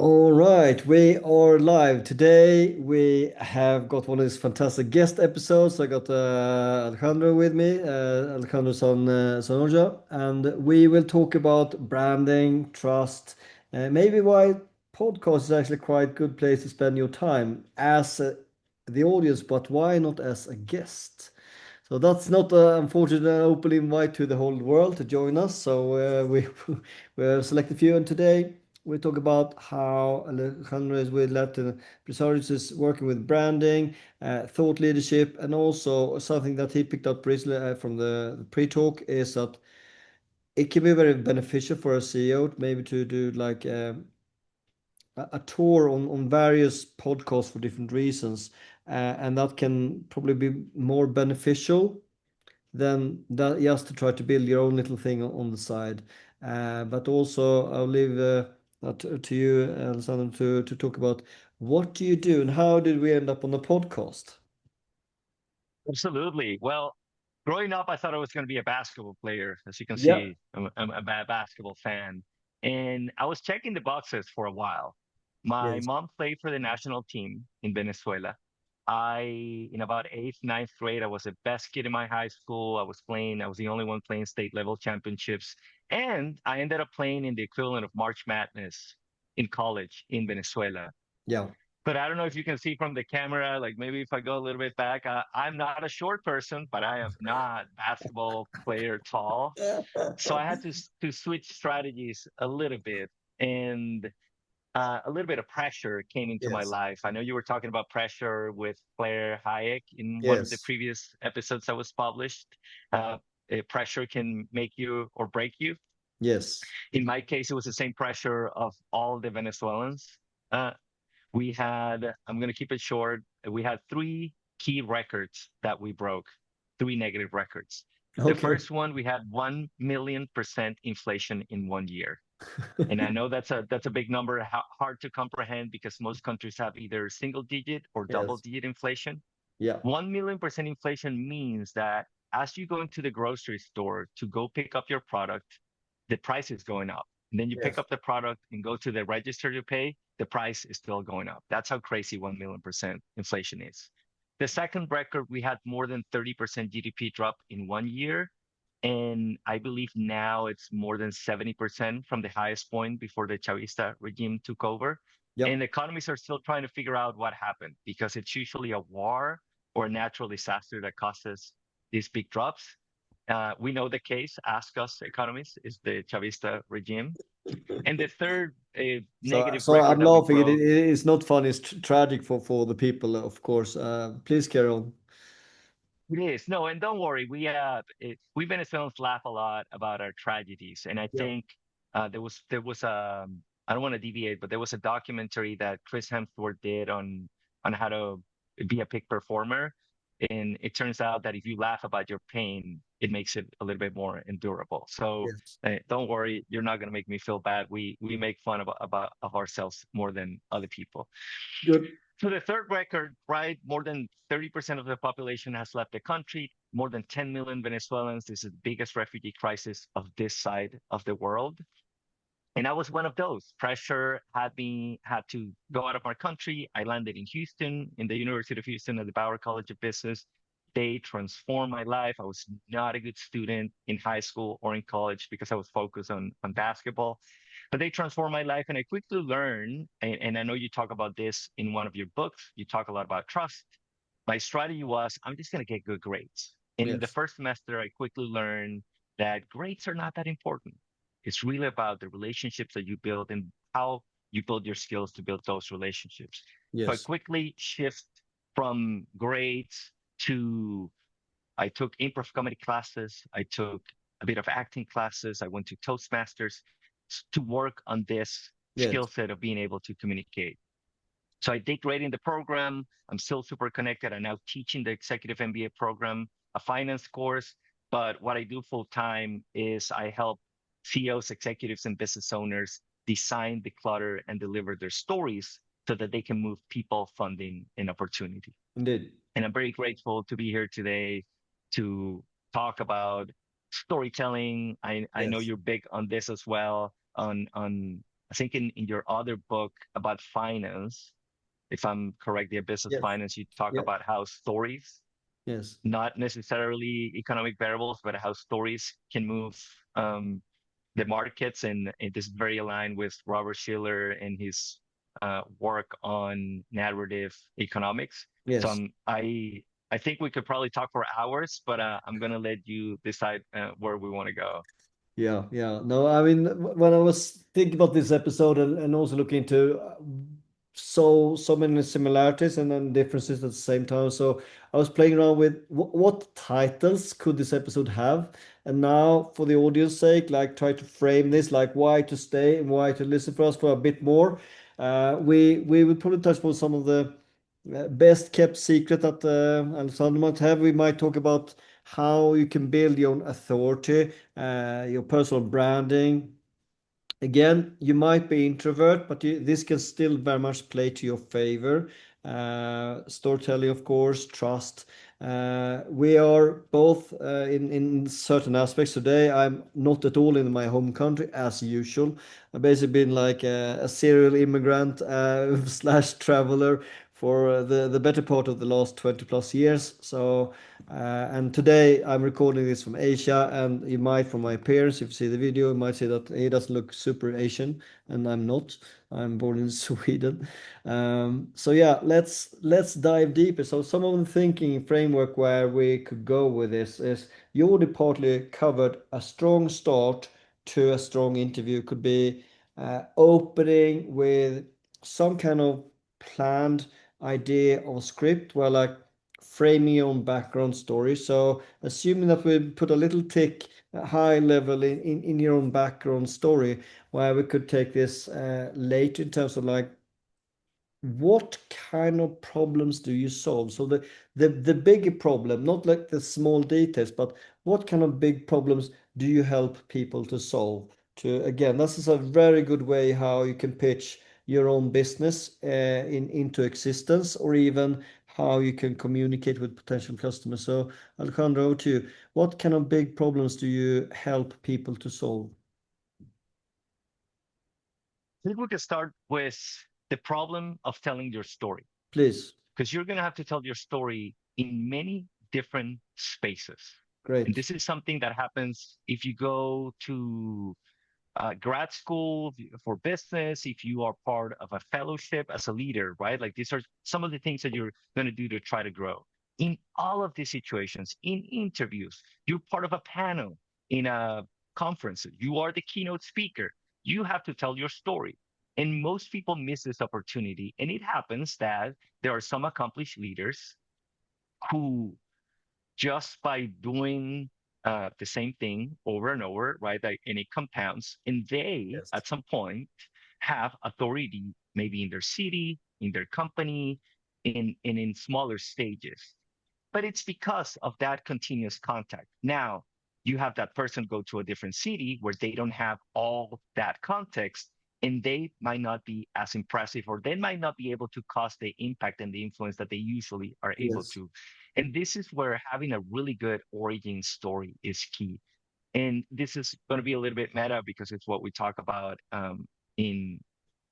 All right, we are live. Today we have got one of these fantastic guest episodes. I got Alejandro with me, Alejandro Sanoja, and we will talk about branding, trust, maybe why podcast is actually quite a good place to spend your time as the audience, but why not as a guest? So that's not unfortunately an open invite to the whole world to join us. So we have selected a few, and today we talk about how Alejandro is with Latin Presaris is working with branding, thought leadership, and also something that he picked up recently from the pre-talk is that it can be very beneficial for a CEO maybe to do like a tour on various podcasts for different reasons, and that can probably be more beneficial than that just to try to build your own little thing on the side. But also, I'll leave that to you, Alessandro, to talk about what do you do and how did we end up on the podcast? Absolutely. Well, growing up, I thought I was going to be a basketball player. As you can Yeah. see, I'm a basketball fan. And I was checking the boxes for a while. My Yes. mom played for the national team in Venezuela. In about eighth, ninth grade, I was the best kid in my high school. I was the only one playing state level championships. And I ended up playing in the equivalent of March Madness in college in Venezuela. Yeah. But I don't know if you can see from the camera, like maybe if I go a little bit back, I'm not a short person, but I am not basketball player tall. So I had to switch strategies a little bit, and a little bit of pressure came into my Yes. life. I know you were talking about pressure with Claire Hayek in one of the Yes. previous episodes that was published. Pressure can make you or break you. Yes. In my case, it was the same pressure of all the Venezuelans. Uh, I'm going to keep it short. We had three key records that we broke, three negative records. The Okay. first one, we had 1 million% inflation in 1 year. And I know that's a big number, hard to comprehend because most countries have either single digit or double Yes. digit inflation. Yeah. 1 million% inflation means that as you go into the grocery store to go pick up your product, the price is going up. And then you pick Yes. up the product and go to the register to pay, the price is still going up. That's how crazy 1 million% inflation is. The second record, we had more than 30% GDP drop in 1 year. And I believe now it's more than 70% from the highest point before the Chavista regime took over. Yeah. And economists are still trying to figure out what happened because it's usually a war or a natural disaster that causes these big drops. We know the case, ask us economists, is the Chavista regime. And the third So, negative so I'm record that we laughing. It broke, is not funny. It's tragic for the people, of course. Please carry on. it is. No, and don't worry, we Venezuelans laugh a lot about our tragedies. And I Yeah. think there was I don't want to deviate, but there was a documentary that Chris Hemsworth did on how to be a peak performer. And it turns out that if you laugh about your pain, it makes it a little bit more endurable. So Yes. don't worry, you're not going to make me feel bad. We make fun of ourselves more than other people. Good. So the third record, right? More than 30% of the population has left the country. More than 10 million Venezuelans. This is the biggest refugee crisis of this side of the world. And I was one of those. Pressure had to go out of our country. I landed in Houston, in the University of Houston at the Bauer College of Business. They transformed my life. I was not a good student in high school or in college because I was focused on basketball. But they transformed my life. And I quickly learned, and I know you talk about this in one of your books, you talk a lot about trust. My strategy was I'm just going to get good grades. And in the Yes. first semester, I quickly learned that grades are not that important. It's really about the relationships that you build and how you build your skills to build those relationships. So I Yes. quickly shift from grades to I took improv comedy classes. I took a bit of acting classes. I went to Toastmasters to work on this skill Yes. set of being able to communicate. So I did great in the program. I'm still super connected. I'm now teaching the executive MBA program, a finance course. But what I do full time is I help CEOs, executives, and business owners design, declutter, and deliver their stories so that they can move people, funding, and opportunity. Indeed. And I'm very grateful to be here today to talk about storytelling. I know Yes. you're big on this as well, on I think in your other book about finance, if I'm correct, the business Yes. finance, you talk Yeah. about how stories, Yes. not necessarily economic variables, but how stories can move um, the markets, and this is very aligned with Robert Shiller and his work on narrative economics. So Yes. I think we could probably talk for hours, but I'm gonna let you decide where we want to go. Yeah, yeah. No, I mean, when I was thinking about this episode and also looking into so many similarities and then differences at the same time. So I was playing around with what titles could this episode have, and now for the audience sake, like try to frame this, like why to stay and why to listen for us for a bit more. We will probably touch on some of the best kept secret that Alexander might have. We might talk about how you can build your own authority, your personal branding. Again, you might be introvert, but this can still very much play to your favor. Storytelling, of course, trust. We are both in certain aspects. Today, I'm not at all in my home country as usual. I've basically been like a serial immigrant slash traveler for the better part of the last 20 plus years. So and today I'm recording this from Asia, and you might, from my appearance, if you see the video, you might see that he doesn't look super Asian, and I'm not. I'm born in Sweden. So yeah, let's dive deeper. So some of the thinking framework where we could go with this is you already partly covered a strong start to a strong interview could be opening with some kind of planned idea of a script where like framing your own background story. So assuming that we put a little tick high level in your own background story, where we could take this later in terms of like what kind of problems do you solve? So the bigger problem, not like the small details, but what kind of big problems do you help people to solve? To again, this is a very good way how you can pitch your own business into existence, or even how you can communicate with potential customers. So Alejandro, over to you. What kind of big problems do you help people to solve? I think we could start with the problem of telling your story, Please. because you're going to have to tell your story in many different spaces. And Great. this is something that happens if you go to grad school for business, if you are part of a fellowship as a leader, right? Like these are some of the things that you're going to do to try to grow. In all of these situations, in interviews, you're part of a panel, in a conference, you are the keynote speaker. You have to tell your story. And most people miss this opportunity. And it happens that there are some accomplished leaders who just by doing the same thing over and over, right? Like, and it compounds, and they Yes. at some point have authority, maybe in their city, in their company, in smaller stages. But it's because of that continuous contact. Now, you have that person go to a different city where they don't have all that context, and they might not be as impressive, or they might not be able to cause the impact and the influence that they usually are able Yes. to. And this is where having a really good origin story is key. And this is going to be a little bit meta because it's what we talk about in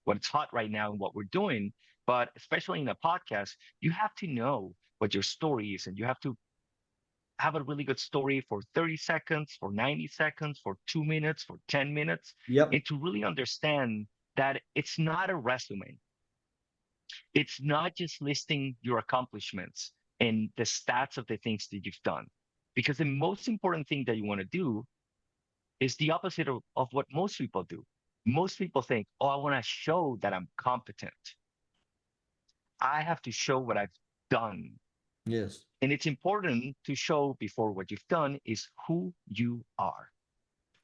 what's hot right now and what we're doing. But especially in a podcast, you have to know what your story is, and you have to have a really good story for 30 seconds, for 90 seconds, for 2 minutes, for 10 minutes, Yep. and to really understand that it's not a resume. It's not just listing your accomplishments and the stats of the things that you've done. Because the most important thing that you want to do is the opposite of what most people do. Most people think, oh, I want to show that I'm competent. I have to show what I've done. Yes. And it's important to show before what you've done is who you are.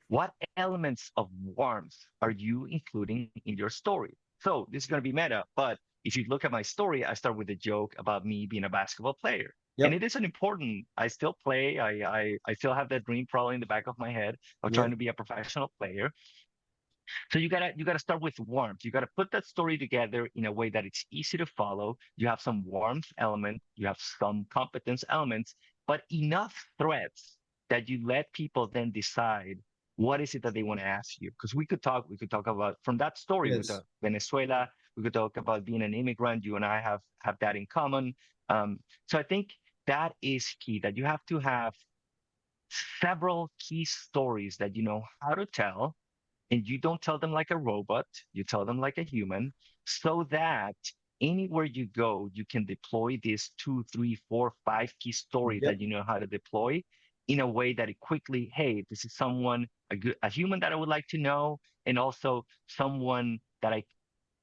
What elements of warmth are you including in your story? So this is going to be meta, but if you look at my story, I start with a joke about me being a basketball player. And Yep. it isn't important. I still play. I still have that dream probably in the back of my head of trying Yep. to be a professional player. So you gotta start with warmth. You gotta put that story together in a way that it's easy to follow. You have some warmth element, you have some competence elements, but enough threads that you let people then decide. what is it that they want to ask you? Because we could talk about from that story with Yes. Venezuela. We could talk about being an immigrant. You and I have that in common. So I think that is key. That you have to have several key stories that you know how to tell, and you don't tell them like a robot, you tell them like a human, so that anywhere you go, you can deploy these two, three, four, five key stories Yep. that you know how to deploy in a way that it quickly, hey, this is someone, a human that I would like to know, and also someone that I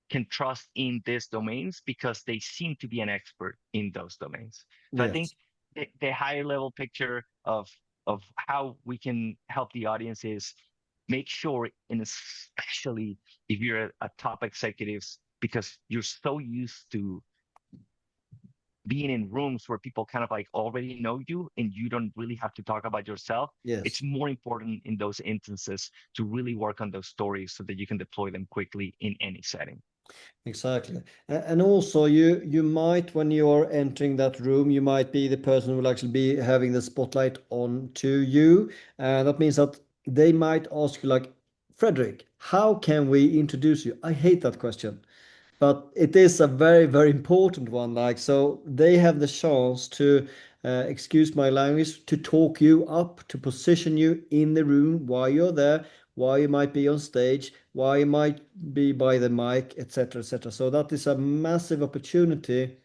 can trust in these domains because they seem to be an expert in those domains. So I think Yes. the higher level picture of how we can help the audience is make sure, and especially if you're a top executives, because you're so used to being in rooms where people kind of like already know you and you don't really have to talk about yourself. It's Yes. more important in those instances to really work on those stories so that you can deploy them quickly in any setting. Exactly. And also you might, when you're entering that room, you might be the person who will actually be having the spotlight on to you. And that means that they might ask you like, Fredrik, how can we introduce you? I hate that question. But it is a very, very important one. Like, so they have the chance to, excuse my language, to talk you up, to position you in the room while you're there, while you might be on stage, while you might be by the mic, etc., etc. So that is a massive opportunity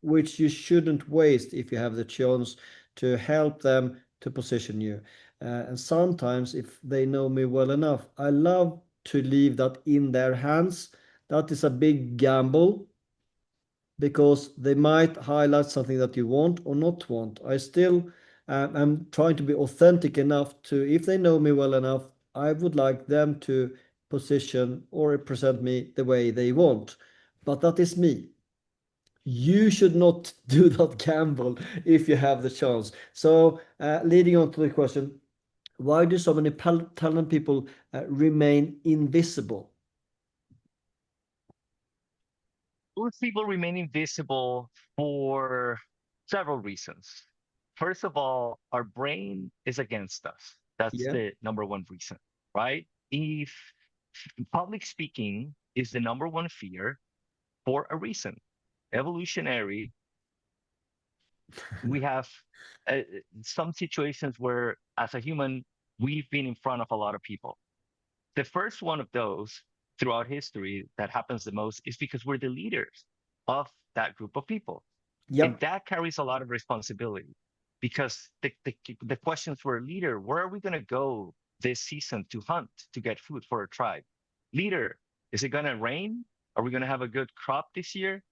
which you shouldn't waste if you have the chance to help them to position you. And sometimes, if they know me well enough, I love to leave that in their hands. That is a big gamble because they might highlight something that you want or not want. I still am trying to be authentic enough to, if they know me well enough, I would like them to position or represent me the way they want. But that is me. You should not do that gamble if you have the chance. So, leading on to the question, why do so many talented people remain invisible? Most people remain invisible for several reasons. First of all, our brain is against us. That's Yeah. the number one reason, right? If public speaking is the number one fear for a reason, evolutionary, we have uh, some situations where, as a human, we've been in front of a lot of people. The first one of those throughout history that happens the most is because we're the leaders of that group of people. And Yep. that carries a lot of responsibility because the questions for a leader, where are we going to go this season to hunt, to get food for a tribe? Leader, is it going to rain? Are we going to have a good crop this year?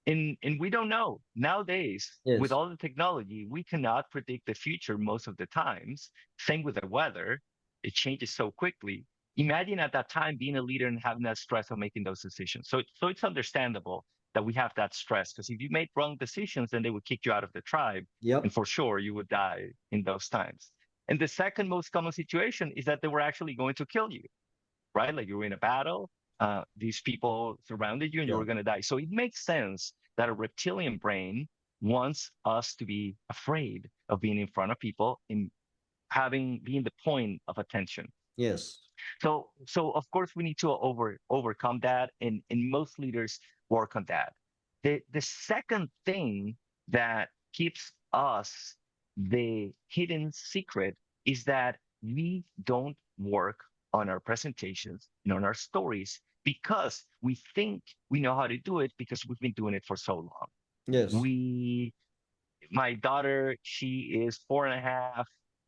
And we don't know. Nowadays, with Yes. all the technology, we cannot predict the future most of the times. Same with the weather. It changes so quickly. Imagine at that time being a leader and having that stress of making those decisions. So it's understandable that we have that stress because if you made wrong decisions, then they would kick you out of the tribe. And Yep. for sure, you would die in those times. And the second most common situation is that they were actually going to kill you, right? Like you were in a battle, these people surrounded you and you Yeah. were going to die. So it makes sense that a reptilian brain wants us to be afraid of being in front of people and having being the point of attention. Yes. So of course we need to overcome that, and most leaders work on that. The second thing that keeps us the hidden secret is that we don't work on our presentations and on our stories because we think we know how to do it because we've been doing it for so long. Yes. We My daughter, she is 4.5.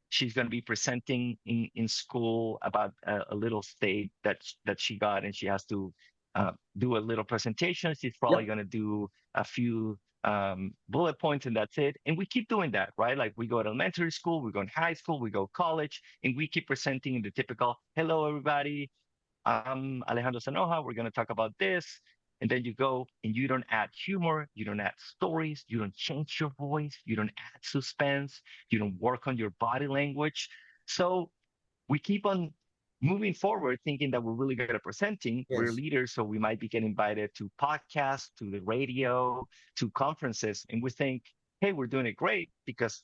She's going to be presenting in school about a little state that she got, and she has to do a little presentation. She's probably Yep. going to do a few bullet points, and that's it. And we keep doing that, right? Like we go to elementary school, we go in high school, we go college, and we keep presenting in the typical, hello, everybody. I'm Alejandro Sanoja. We're going to talk about this. And then you go and you don't add humor, you don't add stories, you don't change your voice, you don't add suspense, you don't work on your body language. So we keep on moving forward thinking that we're really good at presenting. We're Yes. leaders, so we might be getting invited to podcasts, to the radio, to conferences. And we think, hey, we're doing it great because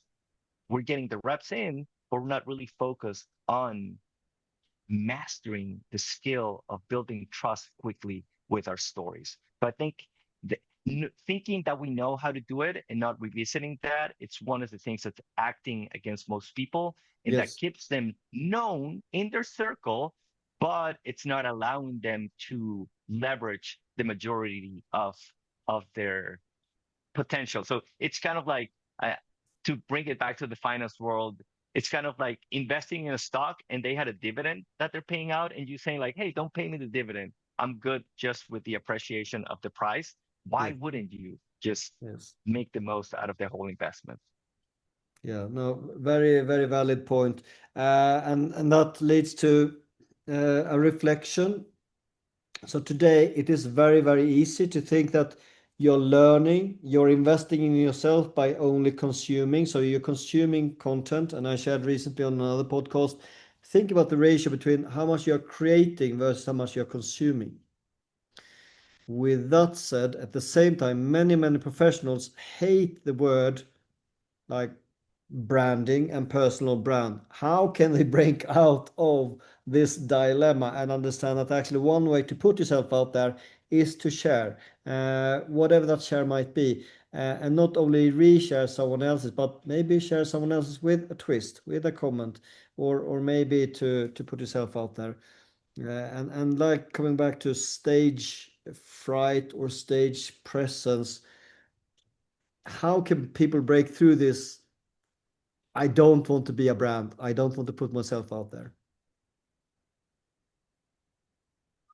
we're getting the reps in, but we're not really focused on mastering the skill of building trust quickly with our stories. But I think the, thinking that we know how to do it and not revisiting that, it's one of the things that's acting against most people, and that Yes. keeps them known in their circle, but it's not allowing them to leverage the majority of their potential. So it's kind of like, uh, to bring it back to the finance world, it's kind of like investing in a stock and they had a dividend that they're paying out, and you saying like, hey, don't pay me the dividend. I'm good just with the appreciation of the price. Yeah. Why wouldn't you just Yes. make the most out of the whole investment? Yeah. No, very, very valid point. And that leads to a reflection. So today it is very, very easy to think that you're learning, you're investing in yourself by only consuming. So you're consuming content. And I shared recently on another podcast, think about the ratio between how much you're creating versus how much you're consuming. With that said, at the same time, many, many professionals hate the word like branding and personal brand. How can they break out of this dilemma and understand that actually one way to put yourself out there is to share, whatever that share might be, and not only reshare someone else's, but maybe share someone else's with a twist, with a comment, or maybe to put yourself out there. And like coming back to stage fright or stage presence, how can people break through this? I don't want to be a brand. I don't want to put myself out there.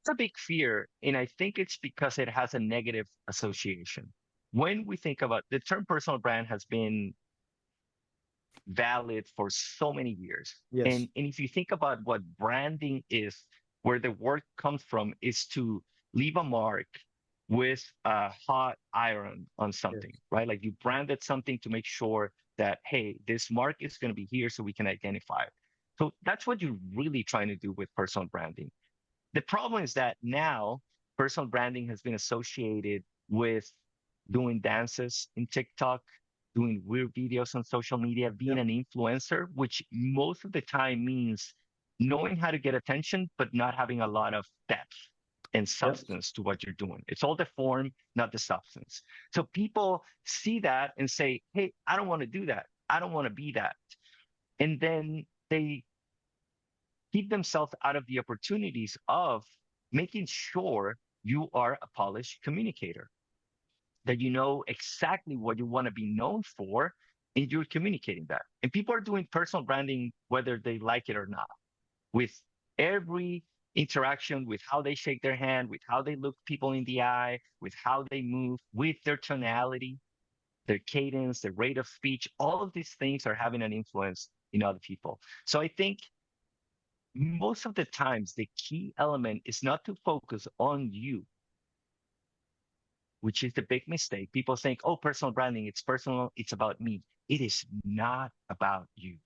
It's a big fear, and I think it's because it has a negative association. When we think about the term personal brand has been valid for so many years. Yes. And if you think about what branding is, where the word comes from is to leave a mark with a hot iron on Yes. something, right? Like you branded something to make sure that, hey, this mark is going to be here so we can identify it. So that's what you're really trying to do with personal branding. The problem is that now personal branding has been associated with doing dances in TikTok, doing weird videos on social media, being Yep. an influencer, which most of the time means knowing how to get attention, but not having a lot of depth and Yep. substance to what you're doing. It's all the form, not the substance. So people see that and say, hey, I don't want to do that. I don't want to be that. And then they keep themselves out of the opportunities of making sure you are a polished communicator, that you know exactly what you want to be known for, and you're communicating that. And people are doing personal branding whether they like it or not, with every interaction, with how they shake their hand, with how they look people in the eye, with how they move, with their tonality, their cadence, their rate of speech. All of these things are having an influence in other people. So I think most of the times the key element is not to focus on you, which is the big mistake. People think, oh, personal branding, it's personal, it's about me. It is not about you.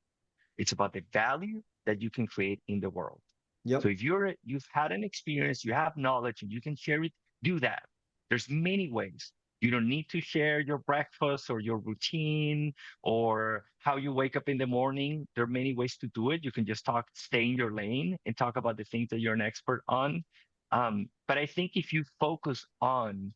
It's about the value that you can create in the world. So Yep. if you've had an experience, you have knowledge and you can share it, do that. There's many ways. You don't need to share your breakfast or your routine or how you wake up in the morning. There are many ways to do it. You can just talk, stay in your lane and talk about the things that you're an expert on. But I think if you focus on,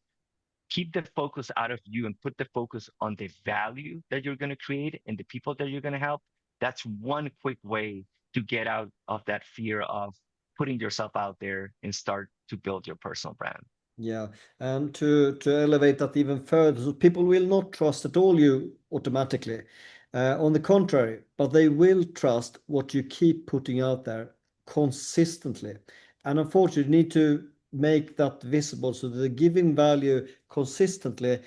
keep the focus out of you and put the focus on the value that you're going to create and the people that you're going to help, that's one quick way to get out of that fear of putting yourself out there and start to build your personal brand. Yeah. And to elevate that even further, so people will not trust at all you automatically. On the contrary, but they will trust what you keep putting out there consistently. And unfortunately, you need to make that visible so the giving value consistently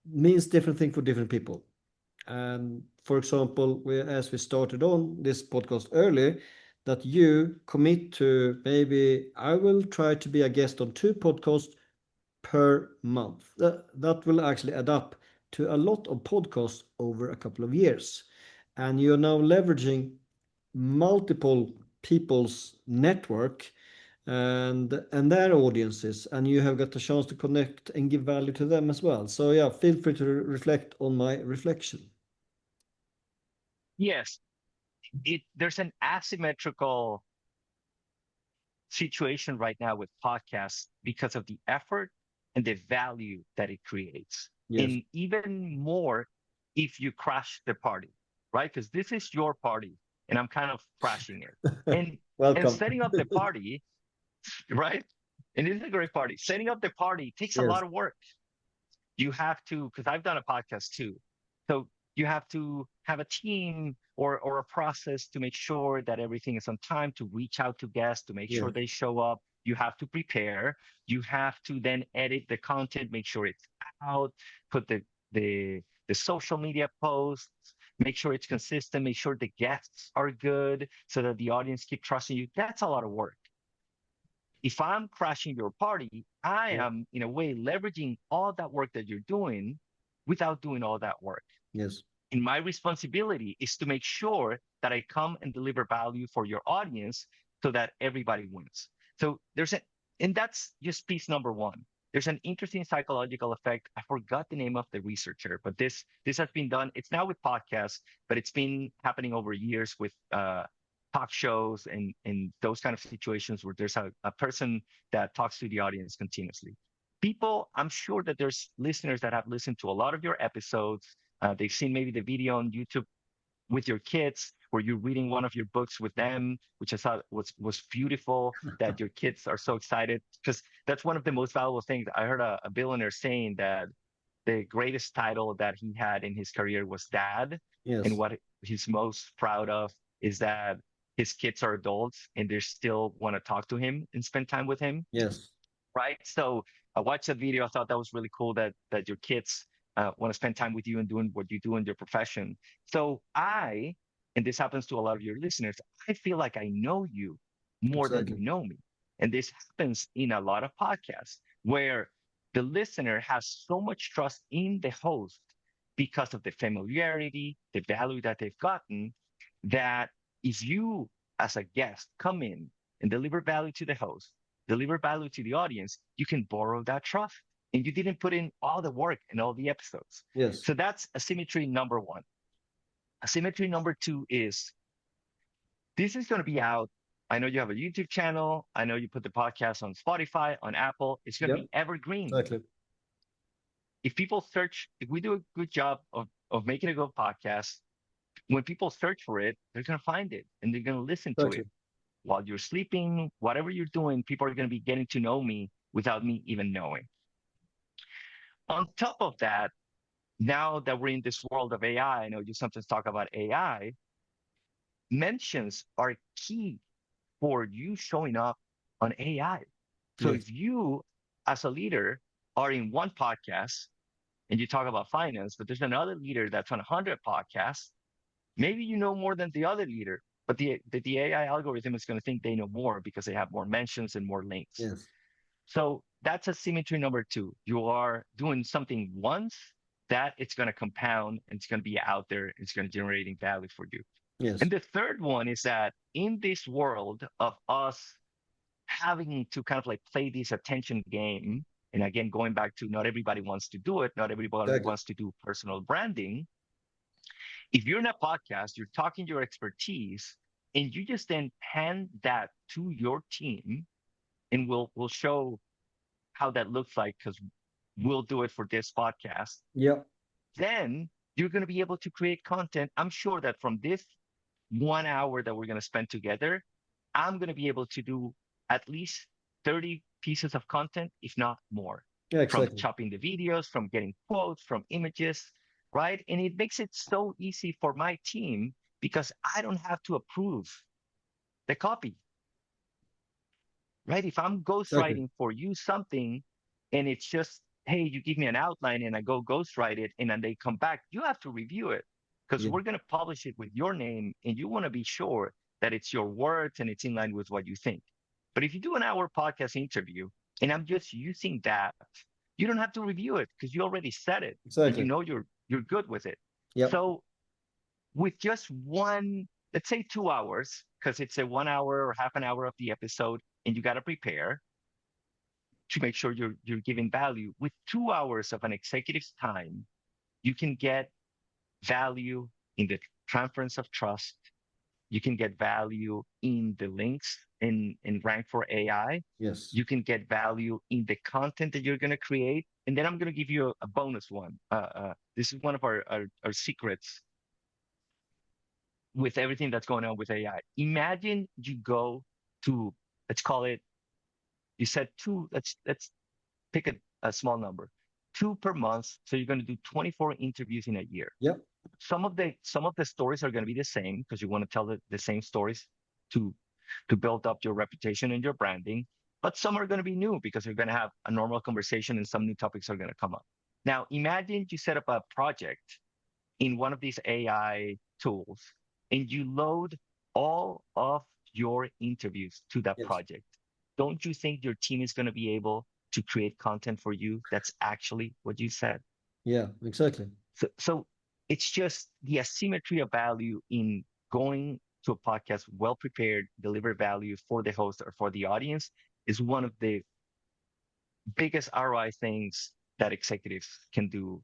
means different thing for different people. And for example, as we started on this podcast earlier, that you commit to maybe I will try to be a guest on 2 podcasts per month. That will actually add up to a lot of podcasts over a couple of years. And you're now leveraging multiple people's network and their audiences, and you have got the chance to connect and give value to them as well. So yeah, feel free to reflect on my reflection. Yes, there's an asymmetrical situation right now with podcasts because of the effort and the value that it creates. Yes. And even more if you crash the party, right? Because this is your party and I'm kind of crashing it. And Welcome. setting up the party, right? And it is a great party. Setting up the party takes a Yes. lot of work. You have to, because I've done a podcast too. So you have to have a team or a process to make sure that everything is on time, to reach out to guests, to make sure Yes. they show up. You have to prepare. You have to then edit the content, make sure it's out, put the social media posts, make sure it's consistent, make sure the guests are good so that the audience keep trusting you. That's a lot of work. If I'm crashing your party, I Yeah. am in a way leveraging all that work that you're doing without doing all that work. Yes. And my responsibility is to make sure that I come and deliver value for your audience so that everybody wins. So and that's just piece number one. There's an interesting psychological effect. I forgot the name of the researcher, but this has been done. It's now with podcasts, but it's been happening over years with talk shows and those kind of situations where there's a person that talks to the audience continuously. People, I'm sure that there's listeners that have listened to a lot of your episodes. They've seen maybe the video on YouTube with your kids where you're reading one of your books with them, which I thought was beautiful, that your kids are so excited, because that's one of the most valuable things. I heard a billionaire saying that the greatest title that he had in his career was dad. And Yes. what he's most proud of is that his kids are adults and they still want to talk to him and spend time with him. Yes. Right. So I watched that video. I thought that was really cool that your kids want to spend time with you and doing what you do in your profession. So and this happens to a lot of your listeners, I feel like I know you more than you Exactly. know me. And this happens in a lot of podcasts where the listener has so much trust in the host because of the familiarity, the value that they've gotten, that if you, as a guest, come in and deliver value to the host, deliver value to the audience, you can borrow that trust. And you didn't put in all the work in all the episodes. Yes. So that's asymmetry number one. Asymmetry number two is this is going to be out. I know you have a YouTube channel. I know you put the podcast on Spotify, on Apple. It's going to Yep. be evergreen. Exactly. If people search, if we do a good job of making a good podcast, when people search for it, they're going to find it and they're going to listen to Exactly. it while you're sleeping, whatever you're doing. People are going to be getting to know me without me even knowing. On top of that, now that we're in this world of AI, I know you sometimes talk about AI, mentions are key for you showing up on AI. So Yes. if you, as a leader, are in one podcast and you talk about finance, but there's another leader that's on 100 podcasts, maybe you know more than the other leader, but the AI algorithm is going to think they know more because they have more mentions and more links. Yes. So that's asymmetry number two. You are doing something once that it's going to compound and it's going to be out there. It's going to generating value for you. Yes. And the third one is that in this world of us having to kind of like play this attention game, and again, going back to not everybody wants to do it, not everybody Exactly. wants to do personal branding. If you're in a podcast, you're talking your expertise, and you just then hand that to your team, and we'll show how that looks like because we'll do it for this podcast. Yep. Then you're going to be able to create content. I'm sure that from this 1 hour that we're going to spend together, I'm going to be able to do at least 30 pieces of content, if not more, Yeah. from Exactly. chopping the videos, from getting quotes, from images, right? And it makes it so easy for my team because I don't have to approve the copy, right? If I'm Exactly. ghostwriting for you something and it's just, hey, you give me an outline and I go ghostwrite it and then they come back, you have to review it because Yeah. we're going to publish it with your name and you want to be sure that it's your words and it's in line with what you think. But if you do an hour podcast interview and I'm just using that, you don't have to review it because you already said it and you Exactly. know you're good with it. Yep. So with just one, let's say 2 hours, because it's a 1 hour or half an hour of the episode, and you got to prepare to make sure you're giving value. With 2 hours of an executive's time, you can get value in the transference of trust, You can get value in the links in Rank for AI. Yes. You can get value in the content that you're going to create. And then I'm going to give you a bonus one. This is one of our secrets with everything that's going on with AI. Imagine you go to, let's call it, you said two, let's pick a small number, two per month. So you're going to do 24 interviews in a year. Yep. Some of the stories are going to be the same because you want to tell the same stories to to build up your reputation and your branding. But some are going to be new because you're going to have a normal conversation and some new topics are going to come up. Now, imagine you set up a project in one of these AI tools and you load all of your interviews to that Yes. project. Don't you think your team is going to be able to create content for you that's actually what you said? Yeah, exactly. So it's just the asymmetry of value in going to a podcast well prepared, deliver value for the host or for the audience is one of the biggest ROI things that executives can do.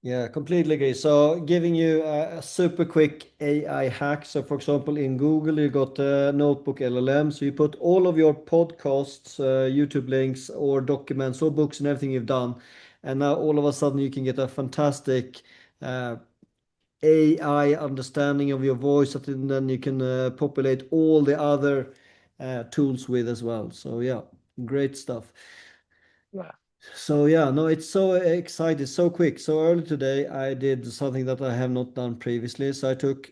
Yeah, completely agree. So, giving you a super quick AI hack. So, for example, in Google, you got a Notebook LLM. So, you put all of your podcasts, YouTube links, or documents, or books, and everything you've done. And now, all of a sudden, you can get a fantastic AI understanding of your voice that then you can populate all the other tools with as well. So, yeah, great stuff. Yeah. So yeah, no, it's so excited, so quick. So early today, I did something that I have not done previously. So I took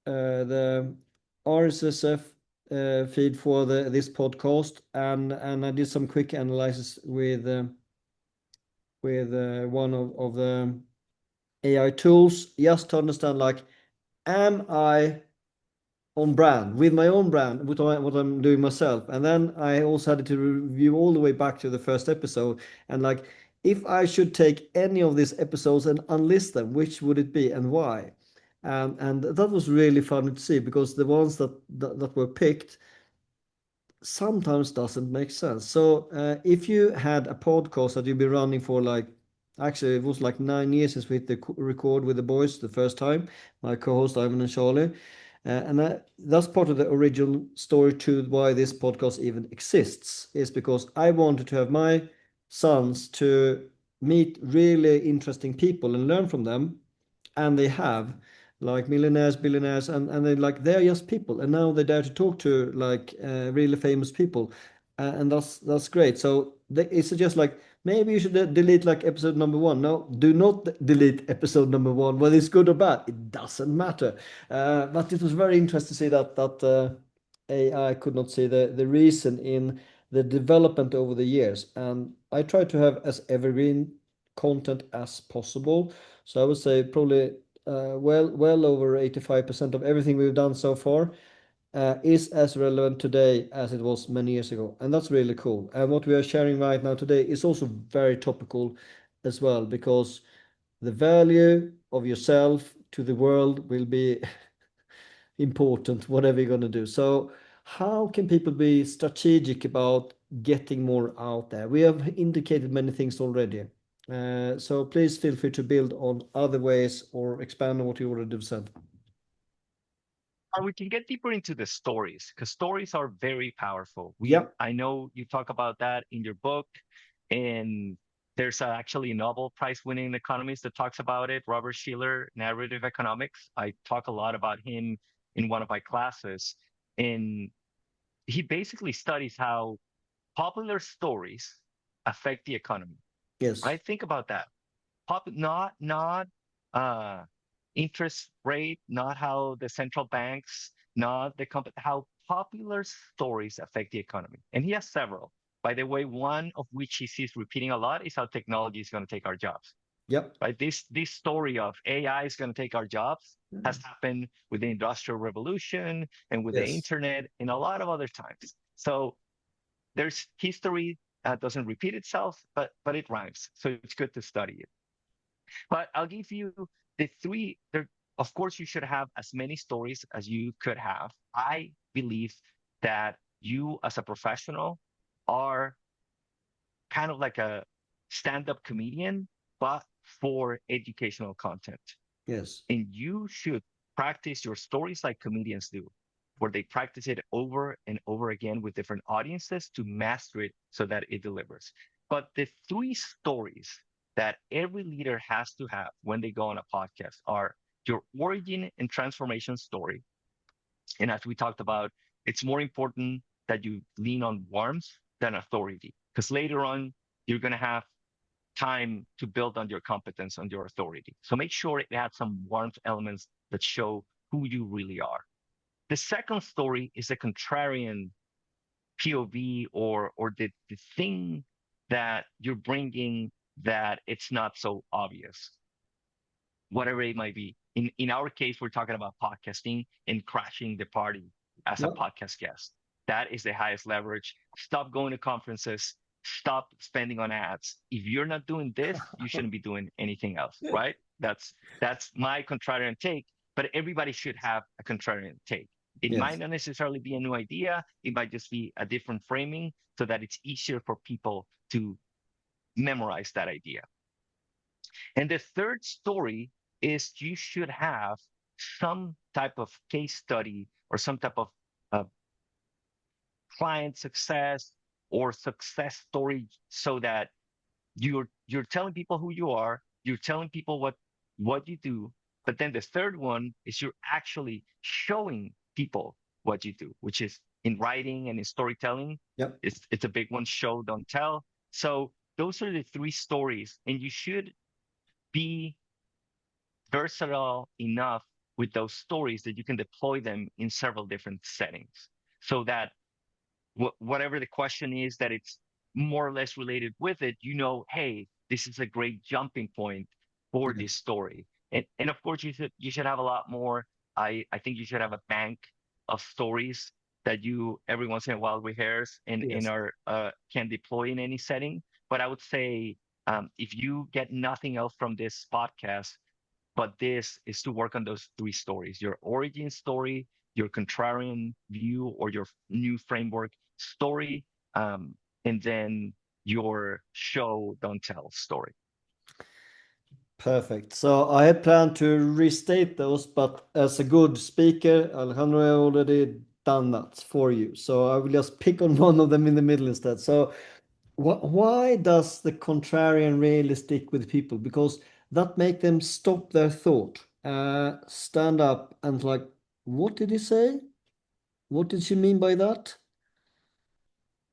the RSSF feed for this podcast, and I did some quick analysis with one of the AI tools just to understand, like, am I on brand with my own brand, with what I'm doing myself. And then I also had to review all the way back to the first episode, and like, if I should take any of these episodes and unlist them, which would it be and why? And that was really fun to see, because the ones that were picked sometimes doesn't make sense. So if you had a podcast that you've been running for, like, actually it was like 9 years since we hit the record with the boys the first time, my co-host Ivan and Charlie, that's part of the original story to why this podcast even exists, is because I wanted to have my sons to meet really interesting people and learn from them, and they have, like, millionaires, billionaires, and they, like, they're just people, and now they dare to talk to, like, really famous people, and that's great. So it's just like, maybe you should delete, like, episode number one. No, do not delete episode number one, whether it's good or bad, it doesn't matter. But it was very interesting to see that AI could not see the reason in the development over the years, and I try to have as evergreen content as possible. So I would say probably well over 85% of everything we've done so far is as relevant today as it was many years ago. And that's really cool. And what we are sharing right now today is also very topical as well, because the value of yourself to the world will be important, whatever you're going to do. So, how can people be strategic about getting more out there? We have indicated many things already. So please feel free to build on other ways or expand on what you already have said. And we can get deeper into the stories because stories are very powerful. Yep. I know you talk about that in your book, and there's actually a Nobel Prize winning economist that talks about it, Robert Shiller, narrative economics. I talk a lot about him in one of my classes, and he basically studies how popular stories affect the economy. Yes. Right? Think about that. Not uh, interest rate, not how the central banks, not the how popular stories affect the economy. And he has several. By the way, one of which he sees repeating a lot is how technology is going to take our jobs. Yep. Right? This story of AI is going to take our jobs has happened with the Industrial Revolution and with the Yes. internet and a lot of other times. So there's history doesn't repeat itself, but it rhymes. So it's good to study it. But I'll give you the three. There, of course, you should have as many stories as you could have. I believe that you, as a professional, are kind of like a stand-up comedian, but for educational content. Yes. And you should practice your stories like comedians do, where they practice it over and over again with different audiences to master it so that it delivers. But the three stories that every leader has to have when they go on a podcast are your origin and transformation story. And as we talked about, it's more important that you lean on warmth than authority, because later on, you're going to have time to build on your competence, on your authority. So make sure it has some warmth elements that show who you really are. The second story is a contrarian POV, or the thing that you're bringing that it's not so obvious, whatever it might be. In our case, we're talking about podcasting and crashing the party as a Yeah. podcast guest. That is the highest leverage. Stop going to conferences. Stop spending on ads. If you're not doing this, you shouldn't be doing anything else, right? That's my contrarian take. But everybody should have a contrarian take. It might Yes. not necessarily be a new idea. It might just be a different framing so that it's easier for people to memorize that idea. And the third story is you should have some type of case study or some type of uh, client success or success story, so that you're telling people who you are, you're telling people what you do. But then the third one is you're actually showing people what you do, which is in writing and in storytelling. Yep. It's a big one: show, don't tell. So those are the three stories, and you should be versatile enough with those stories that you can deploy them in several different settings, so that whatever the question is, that it's more or less related with it, hey, this is a great jumping point for this Yes. story. And of course, you should have a lot more. I think you should have a bank of stories that you every once in a while rehearse and Yes. are can deploy in any setting. But I would say, if you get nothing else from this podcast, but this is to work on those three stories: your origin story, your contrarian view or your new framework story, and then your show, don't tell story. Perfect. So I had planned to restate those, but as a good speaker, Alejandro already done that for you. So I will just pick on one of them in the middle instead. So why does the contrarian really stick with people? Because that make them stop their thought, stand up and like, what did he say? What did she mean by that?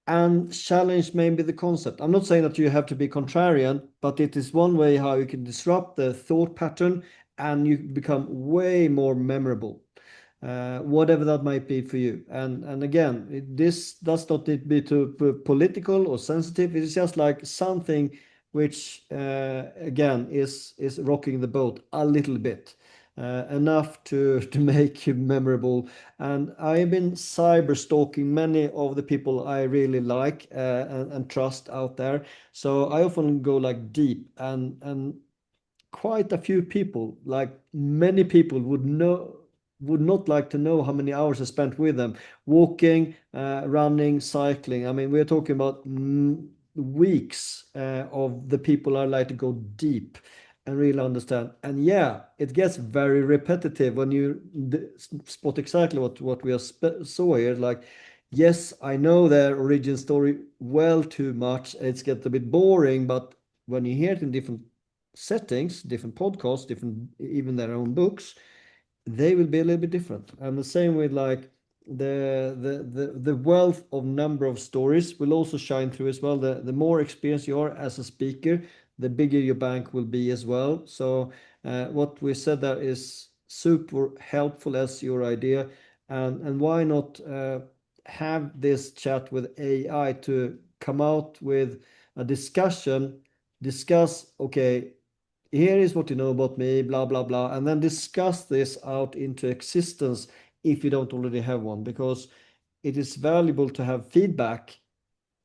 And challenge maybe the concept. I'm not saying that you have to be contrarian, but it is one way how you can disrupt the thought pattern and you become way more memorable, whatever that might be for you. And again, this does not need to be too political or sensitive. It's just like something which, again, is rocking the boat a little bit. Enough to make you memorable. And I have been cyber stalking many of the people I really like, and trust out there. So I often go like deep, and quite a few people, like many people, would not like to know how many hours I spent with them, walking, running, cycling. I mean, we're talking about weeks, of the people I like to go deep and really understand. And yeah, it gets very repetitive when you spot exactly what we saw here. Like, yes, I know their origin story well too much. It's get a bit boring, but when you hear it in different settings, different podcasts, different, even their own books, they will be a little bit different. And the same with like the wealth of number of stories will also shine through as well. The more experienced you are as a speaker, the bigger your bank will be as well. So what we said there is super helpful as your idea. And why not have this chat with AI to come out with a discuss, okay, here is what you know about me, blah, blah, blah, and then discuss this out into existence if you don't already have one, because it is valuable to have feedback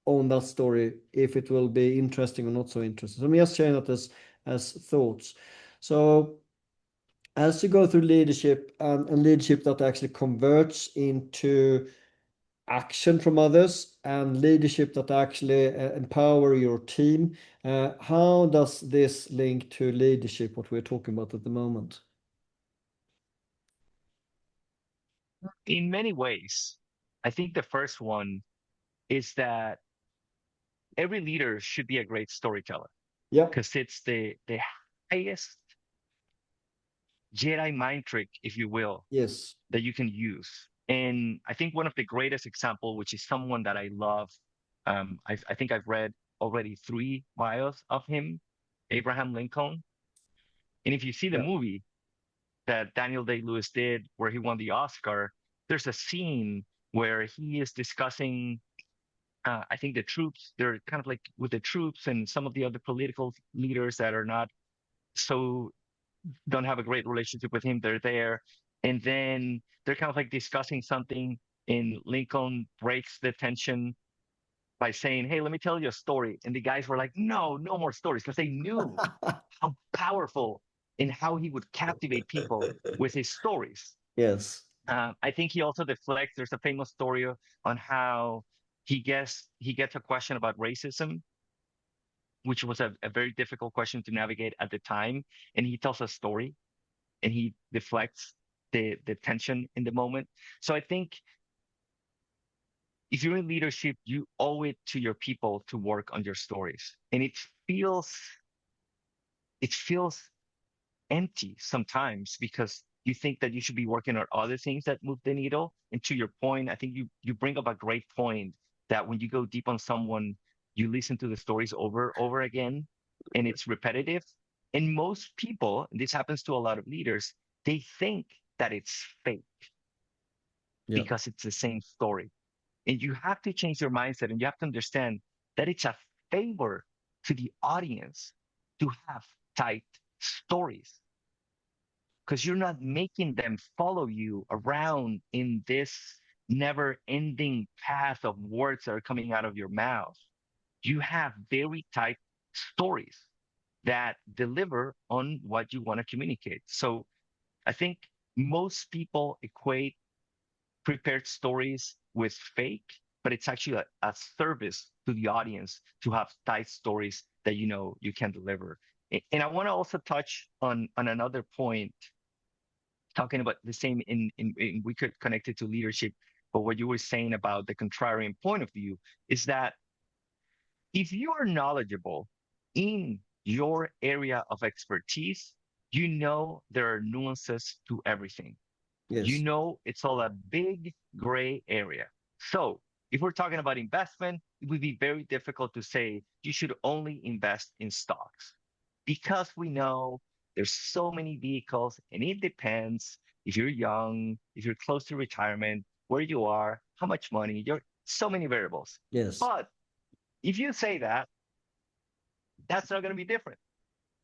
on that story if it will be interesting or not so interesting. So I'm just sharing that as thoughts. So as you go through leadership, and leadership that actually converts into action from others, and leadership that actually empower your team. How does this link to leadership, what we're talking about at the moment? In many ways, I think the first one is that every leader should be a great storyteller Yeah. because it's the highest Jedi mind trick, if you will, Yes. that you can use. And I think one of the greatest example, which is someone that I love, I think I've read already 3 bios of him, Abraham Lincoln. And if you see the Yeah. movie that Daniel Day-Lewis did, where he won the Oscar, there's a scene where he is discussing, I think the troops. They're kind of like with the troops and some of the other political leaders that are not so don't have a great relationship with him. They're there, and then they're kind of like discussing something, and Lincoln breaks the tension by saying, "Hey, let me tell you a story." And the guys were like, "No, no more stories," because they knew how powerful and how he would captivate people with his stories. Yes. I think he also deflects. There's a famous story on how he gets a question about racism, which was a very difficult question to navigate at the time, and he tells a story and he deflects the tension in the moment. So I think if you're in leadership, you owe it to your people to work on your stories, and it feels empty sometimes because you think that you should be working on other things that move the needle. And to your point, I think you bring up a great point that when you go deep on someone, you listen to the stories over again, and it's repetitive. And most people, and this happens to a lot of leaders, they think that it's fake Yeah. because it's the same story. And you have to change your mindset and you have to understand that it's a favor to the audience to have tight stories because you're not making them follow you around in this never ending path of words that are coming out of your mouth. You have very tight stories that deliver on what you want to communicate. So I think most people equate prepared stories with fake, but it's actually a service to the audience to have tight stories that you know you can deliver. And I want to also touch on another point talking about the same in we could connect it to leadership, but what you were saying about the contrarian point of view is that if you are knowledgeable in your area of expertise, you know there are nuances to everything. You Yes. know it's all a big gray area. So if we're talking about investment, it would be very difficult to say you should only invest in stocks because we know there's so many vehicles and it depends if you're young, if you're close to retirement, where you are, how much money, you're so many variables. Yes. But if you say that, that's not going to be different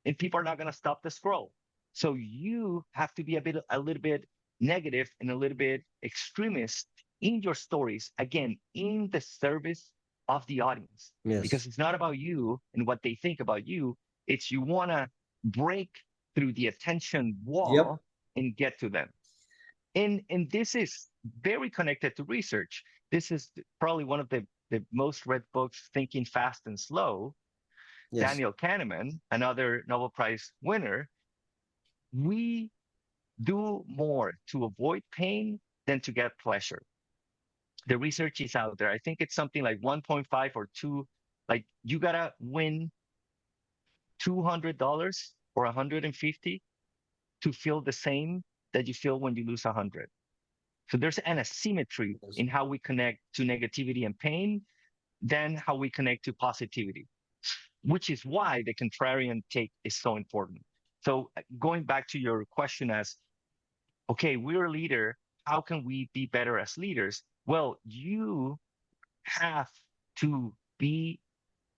and people are not going to stop the scroll. So you have to be a little bit negative and a little bit extremist in your stories, again, in the service of the audience, Yes. because it's not about you and what they think about you. It's you want to break through the attention Yep. wall and get to them. And this is very connected to research. This is probably one of the most read books, Thinking Fast and Slow. Yes. Daniel Kahneman, another Nobel Prize winner, we do more to avoid pain than to get pleasure. The research is out there. I think it's something like 1.5 or 2. Like you gotta win $200 or 150 to feel the same that you feel when you lose 100. So there's an asymmetry Yes. in how we connect to negativity and pain than how we connect to positivity, which is why the contrarian take is so important. So going back to your question as, okay, we're a leader. How can we be better as leaders? Well, you have to be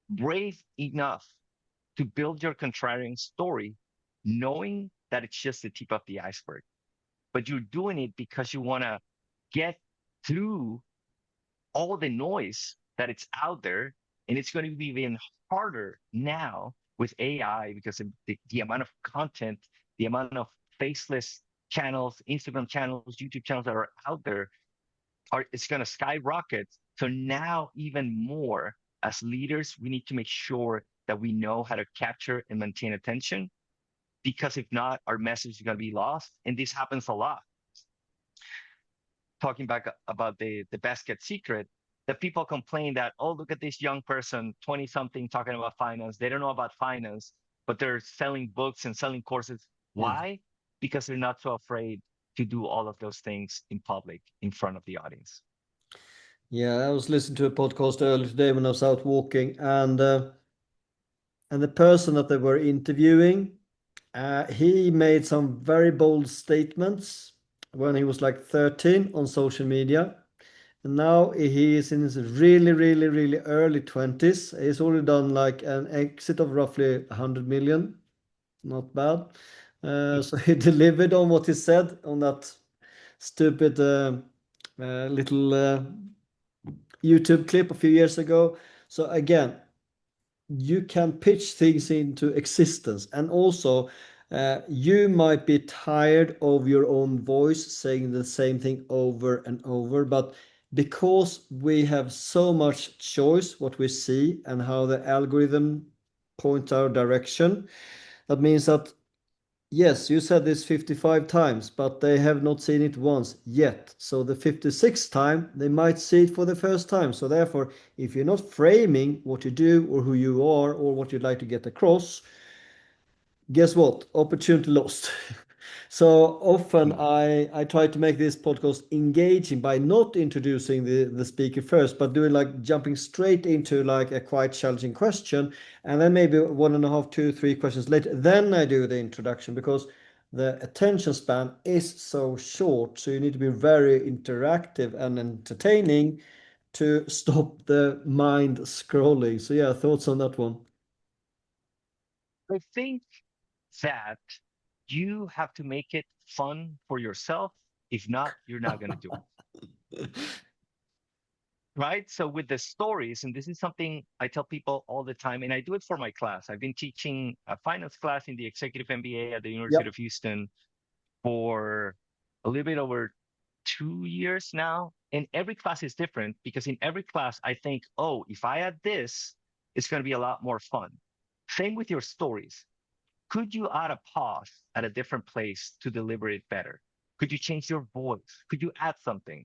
brave enough to build your contrarian story, knowing that it's just the tip of the iceberg. But you're doing it because you want to get through all the noise that it's out there. And it's going to be even harder now with AI because of the amount of content, the amount of faceless channels, Instagram channels, YouTube channels that are out there are it's going to skyrocket. So now even more as leaders, we need to make sure that we know how to capture and maintain attention because if not, our message is going to be lost. And this happens a lot. talking back about the basket secret, that people complain that, oh, look at this young person, 20 something, talking about finance. They don't know about finance, but they're selling books and selling courses. Yes. Why? Because they're not so afraid to do all of those things in public, in front of the audience. Yeah, I was listening to a podcast earlier today when I was out walking, and the person that they were interviewing, he made some very bold statements when he was like 13 on social media. And now he is in his really, really, really early 20s. He's already done like an exit of roughly 100 million. Not bad. So he delivered on what he said on that stupid little YouTube clip a few years ago. So again, you can pitch things into existence, and also you might be tired of your own voice saying the same thing over and over, but because we have so much choice what we see and how the algorithm points our direction, that means that yes, you said this 55 times, but they have not seen it once yet. So the 56th time, they might see it for the first time. So therefore, if you're not framing what you do or who you are or what you'd like to get across, guess what? Opportunity lost. So often Mm. I try to make this podcast engaging by not introducing the speaker first, but doing like jumping straight into like a quite challenging question, and then maybe one and a half, two, three questions later, then I do the introduction because the attention span is so short. So you need to be very interactive and entertaining to stop the mind scrolling. So yeah, thoughts on that one? I think that you have to make it fun for yourself. If not, you're not going to do it. Right? So with the stories, and this is something I tell people all the time, and I do it for my class. I've been teaching a finance class in the executive MBA at the University Yep. of Houston for a little bit over 2 years now. And every class is different because in every class, I think, oh, if I add this, it's going to be a lot more fun. Same with your stories. Could you add a pause at a different place to deliver it better? Could you change your voice? Could you add something?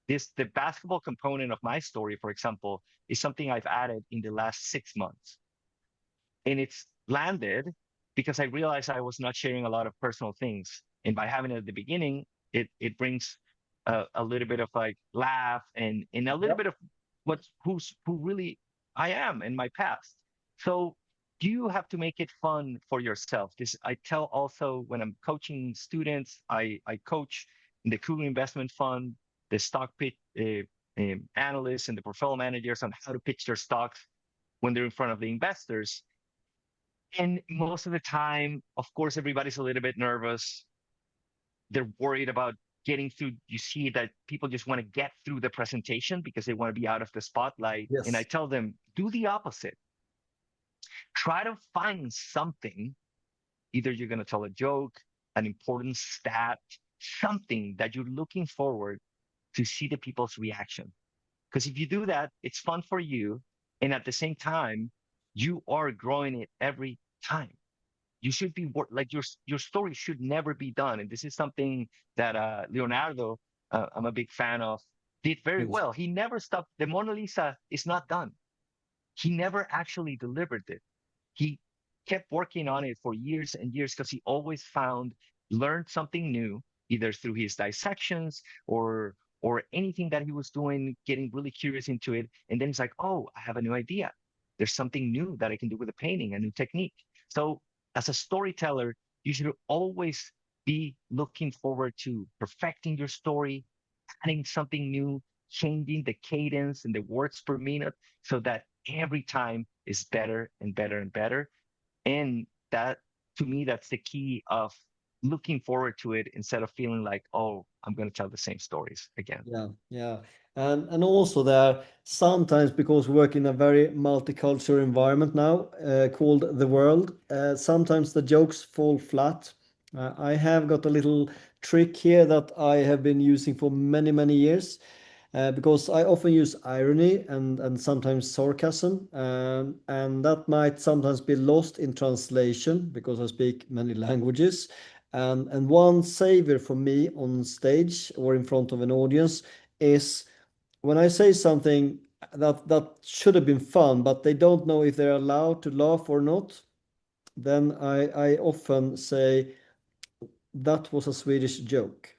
The basketball component of my story, for example, is something I've added in the last 6 months. And it's landed because I realized I was not sharing a lot of personal things. And by having it at the beginning, it brings a little bit of like laugh and a little Yep. bit of who really I am in my past. So you have to make it fun for yourself. This I tell also when I'm coaching students. I coach in the Cougar Investment Fund, the stock pitch analysts and the portfolio managers on how to pitch their stocks when they're in front of the investors. And most of the time, of course, everybody's a little bit nervous. They're worried about getting through. You see that people just want to get through the presentation because they want to be out of the spotlight. And I Yes. tell them, do the opposite. Try to find something. Either you're going to tell a joke, an important stat, something that you're looking forward to see the people's reaction. Because if you do that, it's fun for you. And at the same time, you are growing it every time. You should be like your story should never be done. And this is something that Leonardo, I'm a big fan of, did very Yes. well. He never stopped. The Mona Lisa is not done. He never actually delivered it. He kept working on it for years and years because he always learned something new, either through his dissections or anything that he was doing, getting really curious into it. And then he's like, oh, I have a new idea. There's something new that I can do with a painting, a new technique. So as a storyteller, you should always be looking forward to perfecting your story, adding something new, changing the cadence and the words per minute so that every time is better and better and better. And that, to me, that's the key of looking forward to it instead of feeling like, oh, I'm going to tell the same stories again. Yeah, yeah. And also there sometimes because we work in a very multicultural environment now called the world, sometimes the jokes fall flat. I have got a little trick here that I have been using for many, many years because I often use irony and sometimes sarcasm, and that might sometimes be lost in translation because I speak many languages. And one savior for me on stage or in front of an audience is when I say something that should have been fun, but they don't know if they're allowed to laugh or not, then I often say that was a Swedish joke.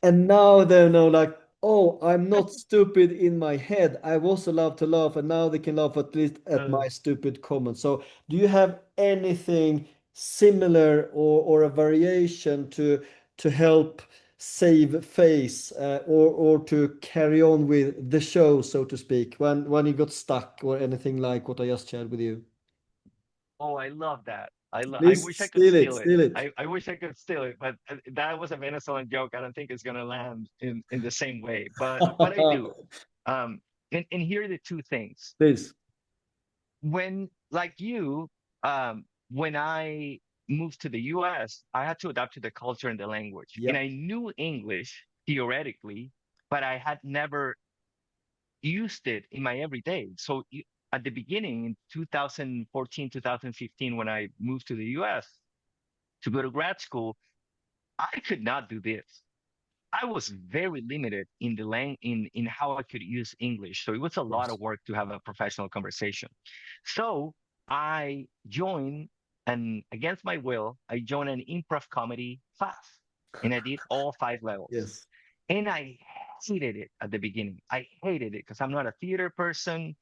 And now they know, like, oh, I'm not stupid in my head. I was allowed to laugh, and now they can laugh at least at Uh, my stupid comment. So, do you have anything similar or a variation to help save face or to carry on with the show, so to speak, when you got stuck or anything like what I just shared with you? oh, I love that. I Please wish I could steal it, steal it. steal it. I wish I could steal it, but that was a Venezuelan joke. I don't think it's gonna land in the same way. But I do. Um, and here are the two things. Please. When like you, when I moved to the US, I had to adapt to the culture and the language. And Yep. I knew English theoretically, but I had never used it in my everyday. So at the beginning in 2014, 2015, when I moved to the US to go to grad school, I could not do this. I was very limited in the in how I could use English. So it was a lot of Yes. work to have a professional conversation. So I joined, and against my will, I joined an improv comedy class, and I did all 5 levels. Yes. And I hated it at the beginning. I hated it because I'm not a theater person.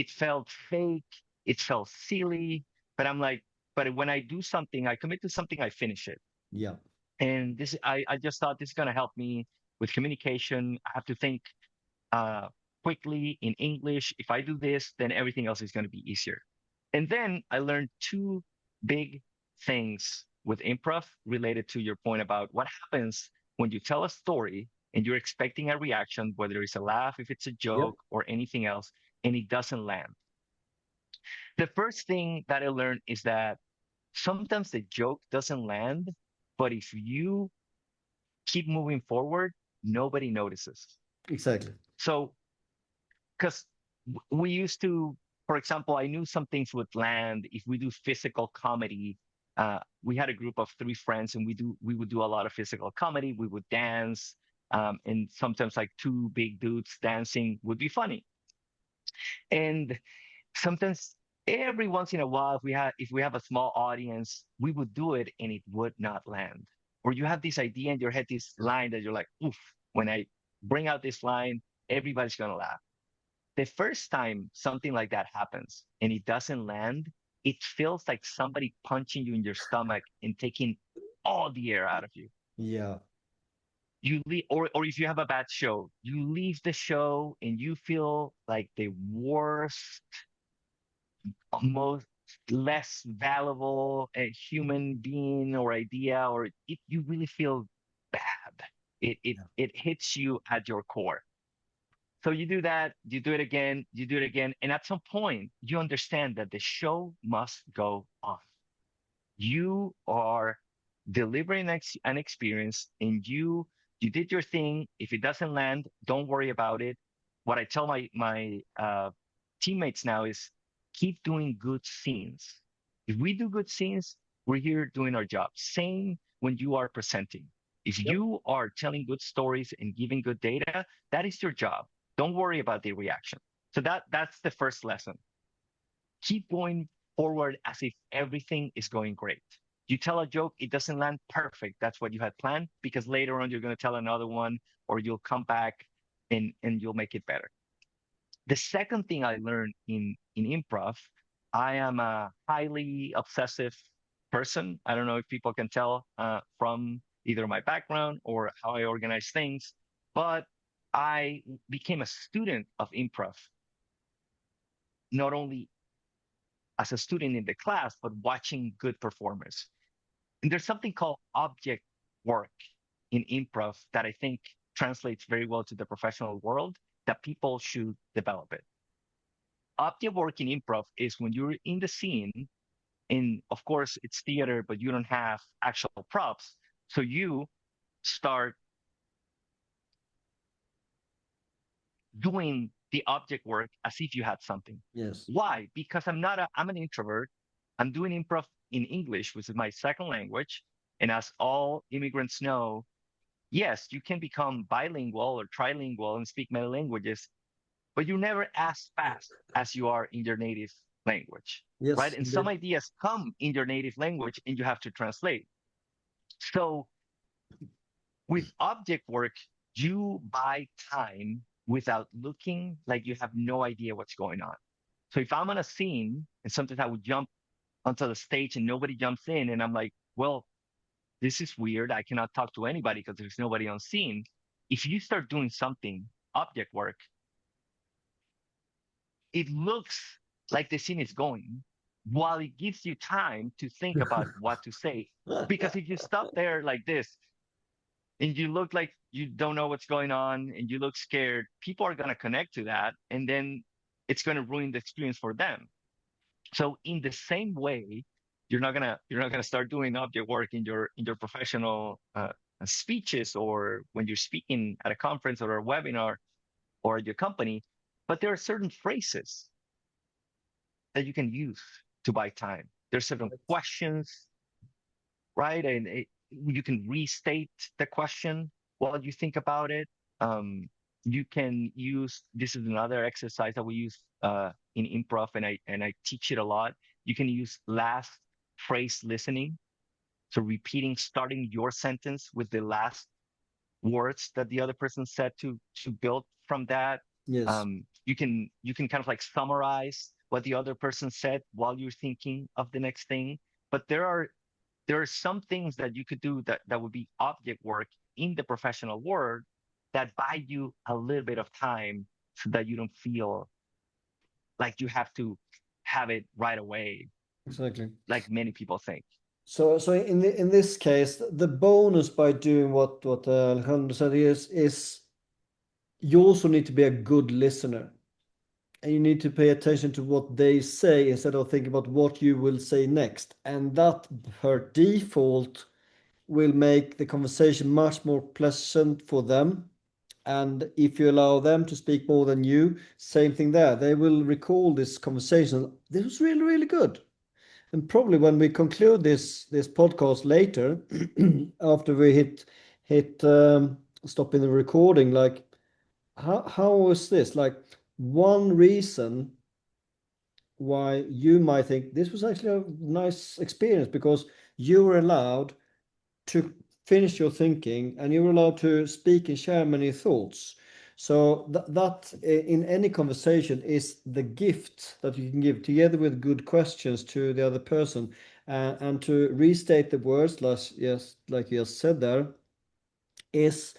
It felt fake. It felt silly. But I'm like, but when I do something, I commit to something, I finish it. Yeah. And I just thought this is going to help me with communication. I have to think uh, quickly in English. If I do this, then everything else is going to be easier. And then I learned two big things with improv related to your point about what happens when you tell a story and you're expecting a reaction, whether it's a laugh, if it's a Yep. joke, or anything else, and it doesn't land. The first thing that I learned is that sometimes the joke doesn't land, but if you keep moving forward, nobody notices. Exactly. So, because we used to, for example, I knew some things would land if we do physical comedy. We had a group of three friends, and we would do a lot of physical comedy. We would dance, and sometimes like two big dudes dancing would be funny. And sometimes every once in a while if we have a small audience, we would do it and it would not land. Or you have this idea in your head, this line that you're like, oof, when I bring out this line, everybody's gonna laugh. The first time something like that happens and it doesn't land, it feels like somebody punching you in your stomach and taking all the air out of you. Yeah. You leave, or if you have a bad show, you leave the show and you feel like the worst, most less valuable human being or idea, or you really feel bad. Yeah. It hits you at your core. So you do that, you do it again, you do it again, and at some point you understand that the show must go on. You are delivering an experience, and you did your thing. If it doesn't land, don't worry about it. What I tell my teammates now is keep doing good scenes. If we do good scenes, we're here doing our job. Same when you are presenting. If Yep. you are telling good stories and giving good data, that is your job. Don't worry about the reaction. So that's the first lesson. Keep going forward as if everything is going great. You tell a joke, it doesn't land perfect. That's what you had planned, because later on you're going to tell another one, or you'll come back and you'll make it better. The second thing I learned in improv, I am a highly obsessive person. I don't know if people can tell from either my background or how I organize things, but I became a student of improv, not only as a student in the class, but watching good performers. And there's something called object work in improv that I think translates very well to the professional world, that people should develop it. Object work in improv is when you're in the scene, and of course it's theater, but you don't have actual props. So you start doing the object work as if you had something. Yes. Why? Because I'm an introvert. I'm doing improv in English, which is my second language. And as all immigrants know, yes, you can become bilingual or trilingual and speak many languages, but you're never as fast as you are in your native language, right? Yes, And some indeed. ideas come in your native language and you have to translate. So with object work, you buy time without looking like you have no idea what's going on. So if I'm on a scene and sometimes I would jump onto the stage and nobody jumps in, and I'm like, well, this is weird. I cannot talk to anybody because there's nobody on scene. If you start doing something, object work, it looks like the scene is going while it gives you time to think about what to say. Because if you stop there like this and you look like you don't know what's going on and you look scared, people are going to connect to that. And then it's going to ruin the experience for them. So in the same way, you're not gonna start doing object work in your professional speeches or when you're speaking at a conference or a webinar or at your company, but there are certain phrases that you can use to buy time. There's certain questions, right? And you can restate the question while you think about it. You can use this is another exercise that we use in improv, and I teach it a lot. You can use last phrase listening, so repeating, starting your sentence with the last words that the other person said to build from that. Yes, You can kind of like summarize what the other person said while you're thinking of the next thing. But there are some things that you could do that would be object work in the professional world that buy you a little bit of time so that you don't feel like you have to have it right away, exactly. like many people think. So in this case, the bonus by doing what Alejandro said is you also need to be a good listener. And you need to pay attention to what they say instead of thinking about what you will say next. And that, per default, will make the conversation much more pleasant for them. And if you allow them to speak more than you, same thing there. They will recall this conversation. This was really, really good. And probably when we conclude this podcast later, after we hit stop in the recording, like how was this? Like one reason why you might think this was actually a nice experience because you were allowed to finish your thinking and you were allowed to speak and share many thoughts. So that in any conversation is the gift that you can give together with good questions to the other person, and to restate the words, like you just said there, is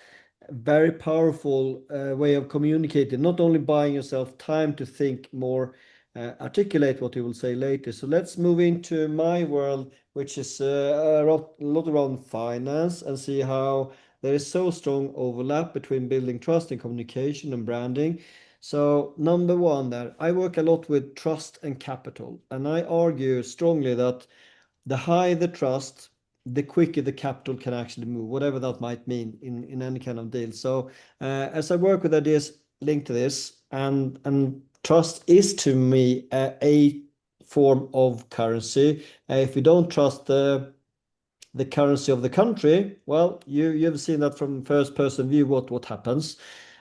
a very powerful way of communicating, not only buying yourself time to think more, articulate what you will say later. So let's move into my world, which is a lot around finance, and see how there is so strong overlap between building trust and communication and branding. So number one there, I work a lot with trust and capital, and I argue strongly that the higher the trust, the quicker the capital can actually move, whatever that might mean in any kind of deal. So as I work with ideas linked to this, and trust is to me a form of currency. If you don't trust the currency of the country, well, you've seen that from first person view what happens,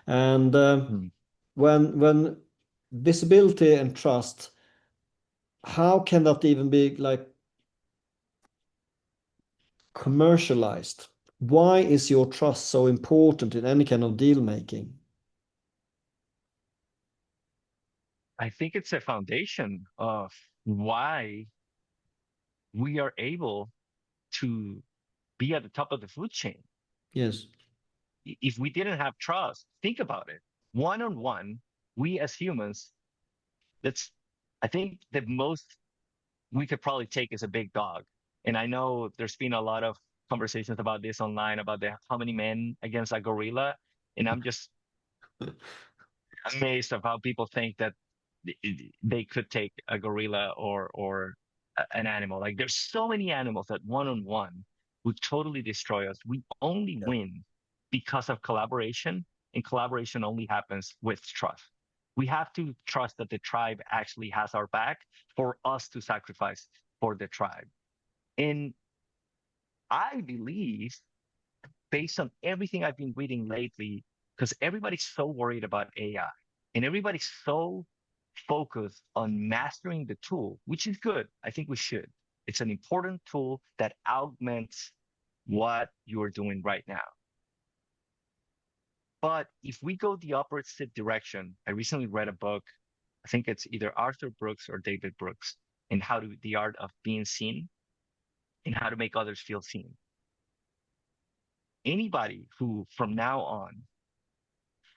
and Hmm. when visibility and trust, how can that even be like commercialized? Why is your trust so important in any kind of deal making? I think it's a foundation of why we are able to be at the top of the food chain. Yes. If we didn't have trust, think about it. One on one, we as humans, that's, I think the most we could probably take is a big dog. And I know there's been a lot of conversations about this online about how many men against a gorilla. And I'm just amazed of how people think that they could take a gorilla or an animal. Like there's so many animals that one on one would totally destroy us. We only Yeah. win because of collaboration, and collaboration only happens with trust. We have to trust that the tribe actually has our back for us to sacrifice for the tribe. And I believe, based on everything I've been reading lately, because everybody's so worried about AI and everybody's so focused on mastering the tool, which is good. I think we should. It's an important tool that augments what you're doing right now. But if we go the opposite direction, I recently read a book, I think it's either Arthur Brooks or David Brooks, in how to the art of being seen and how to make others feel seen. Anybody who from now on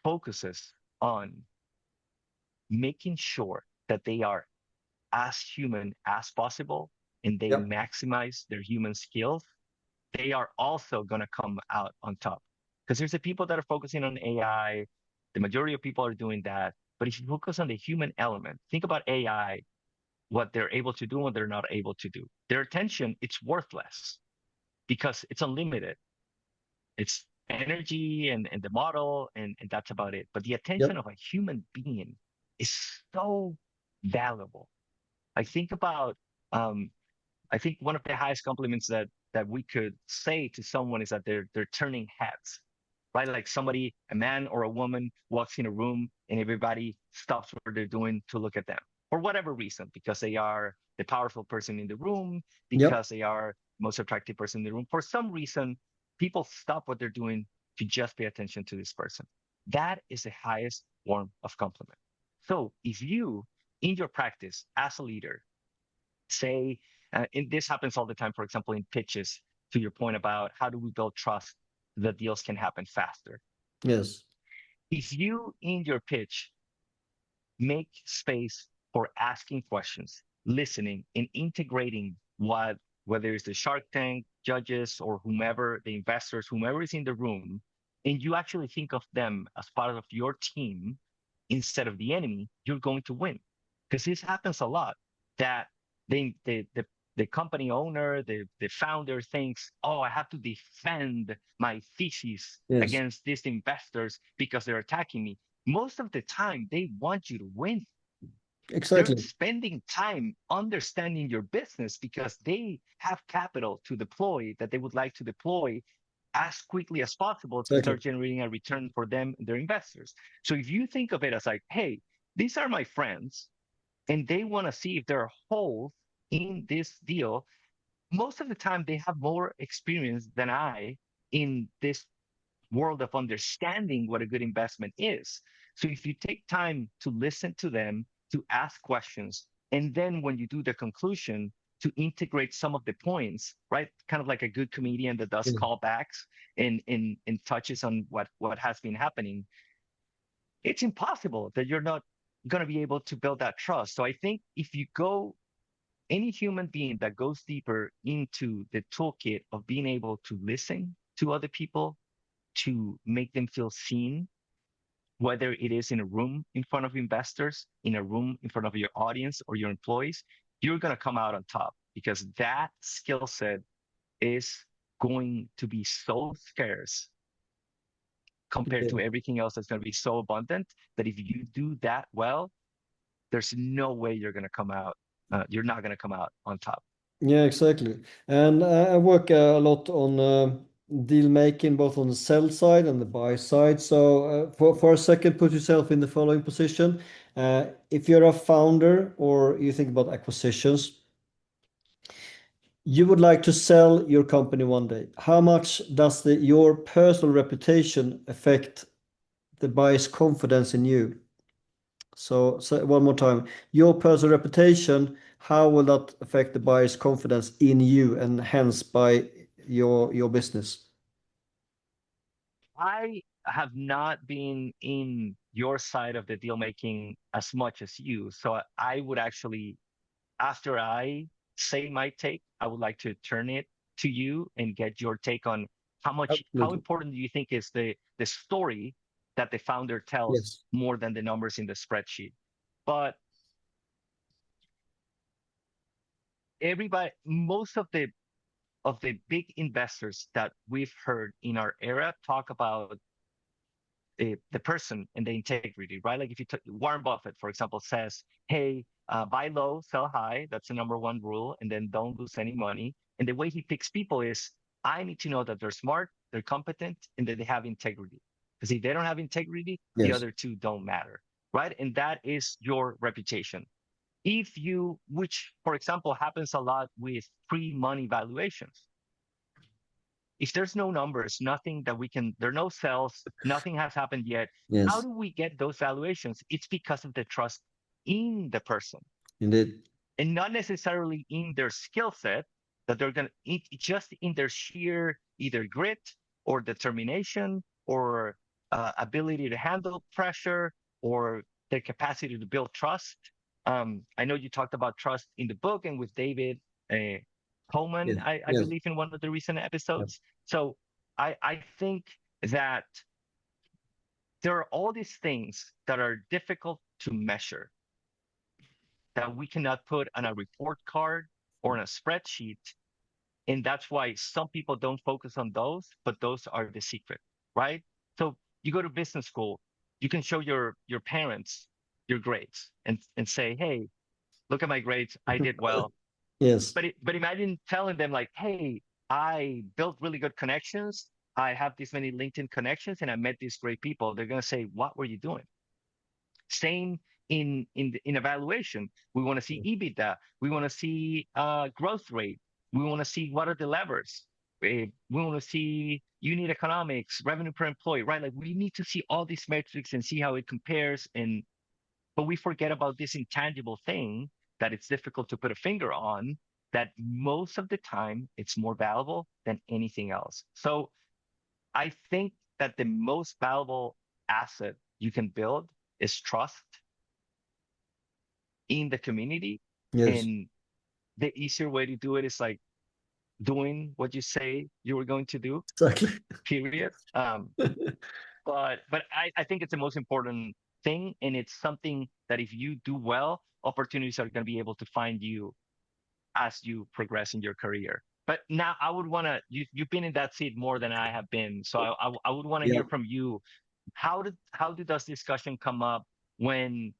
focuses on making sure that they are as human as possible and they Yep. maximize their human skills, they are also going to come out on top. Because there's the people that are focusing on AI. The majority of people are doing that. But if you focus on the human element, think about AI, what they're able to do and what they're not able to do. Their attention, it's worthless because it's unlimited. It's energy and the model, and that's about it. But the attention Yep. of a human being is so valuable. I think about um, I think one of the highest compliments that we could say to someone is that they're turning heads, right? Like somebody, a man or a woman, walks in a room and everybody stops what they're doing to look at them for whatever reason, because they are the powerful person in the room, Yep. because they are the most attractive person in the room. For some reason, people stop what they're doing to just pay attention to this person. That is the highest form of compliment. So if you, in your practice as a leader, say, and this happens all the time, for example, in pitches, to your point about how do we build trust that deals can happen faster. Yes. If you, in your pitch, make space for asking questions, listening, and integrating whether it's the Shark Tank judges or whomever, the investors, whomever is in the room, and you actually think of them as part of your team instead of the enemy, you're going to win. Because this happens a lot that the company owner, the founder thinks, oh, I have to defend my thesis Yes. against these investors because they're attacking me. Most of the time, they want you to win. They're Exactly. spending time understanding your business because they have capital to deploy that they would like to deploy as quickly as possible to Exactly. start generating a return for them and their investors. So if you think of it as like, hey, these are my friends and they want to see if there are holes in this deal, most of the time they have more experience than I in this world of understanding what a good investment is. So if you take time to listen to them, to ask questions, and then when you do the conclusion, to integrate some of the points, right? Kind of like a good comedian that does Yeah. callbacks and touches on what has been happening. It's impossible that you're not going to be able to build that trust. So I think if you go any human being that goes deeper into the toolkit of being able to listen to other people, to make them feel seen, whether it is in a room in front of investors, in a room in front of your audience or your employees, you're going to come out on top because that skill set is going to be so scarce compared Yeah. to everything else that's going to be so abundant that if you do that well, there's no way you're going to come out. You're not going to come out on top. Yeah, exactly. And I work a lot on deal making, both on the sell side and the buy side. So for a second, put yourself in the following position. If you're a founder or you think about acquisitions, you would like to sell your company one day. How much does your personal reputation affect the buyer's confidence in you? So one more time, your personal reputation, how will that affect the buyer's confidence in you and hence by your business? I have not been in your side of the deal making as much as you. So I would actually, after I say my take, I would like to turn it to you and get your take on how Absolutely. important do you think is the story that the founder tells Yes. more than the numbers in the spreadsheet. But most of the big investors that we've heard in our era talk about the person and the integrity, right? Like if you Warren Buffett, for example, says, "Hey, buy low, sell high." That's the number one rule, and then don't lose any money. And the way he picks people is, I need to know that they're smart, they're competent, and that they have integrity. Because if they don't have integrity, the Yes. other two don't matter, right? And that is your reputation. If you, which for example happens a lot with pre-money valuations, if there's no numbers, nothing that we can, there are no sales, nothing has happened yet. How Yes. do we get those valuations? It's because of the trust in the person Indeed. and not necessarily in their skill set that they're going to, just in their sheer either grit or determination or ability to handle pressure or their capacity to build trust. I know you talked about trust in the book and with David uh, Coleman, Yes. I Yes. believe, in one of the recent Yep. episodes. So I think that there are all these things that are difficult to measure that we cannot put on a report card or on a spreadsheet. And that's why some people don't focus on those, but those are the secret, right? So you go to business school, you can show your parents your grades and say, hey, look at my grades. I did well. Yes. But imagine telling them like, hey, I built really good connections. I have this many LinkedIn connections and I met these great people. They're going to say, what were you doing? Same in evaluation. We want to see EBITDA. We want to see growth rate. We want to see what are the levers. We want to see unit economics, revenue per employee, right? Like we need to see all these metrics and see how it compares. And but we forget about this intangible thing that it's difficult to put a finger on. That most of the time it's more valuable than anything else. So I think that the most valuable asset you can build is trust in the community. Yes. And the easier way to do it is like doing what you say you were going to do, Exactly. period. But I think it's the most important thing. And it's something that if you do well, opportunities are going to be able to find you as you progress in your career. But now I would want to, you've been in that seat more than I have been. So I would want to Yeah. hear from you. How did this discussion come up when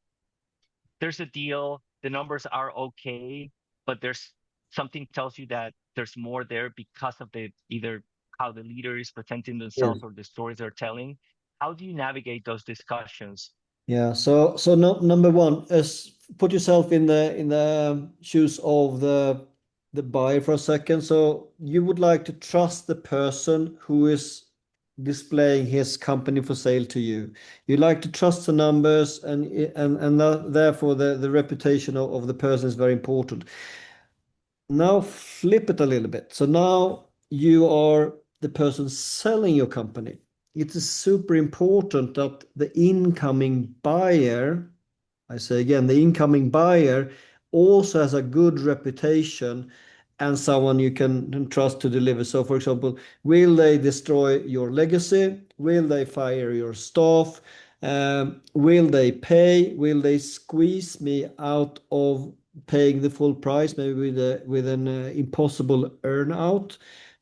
there's a deal, the numbers are okay, but there's something tells you that there's more there because of the either how the leader is presenting themselves Yes. or the stories they're telling. How do you navigate those discussions? Yeah. So no, number one is put yourself in the shoes of the buyer for a second. So you would like to trust the person who is displaying his company for sale to you. You like to trust the numbers and therefore the reputation of the person is very important. Now flip it a little bit. So now you are the person selling your company. It is super important that the incoming buyer, I say again, the incoming buyer also has a good reputation and someone you can trust to deliver. So, for example, will they destroy your legacy? Will they fire your staff? Will they pay? Will they squeeze me out of paying the full price, maybe with an impossible earn out?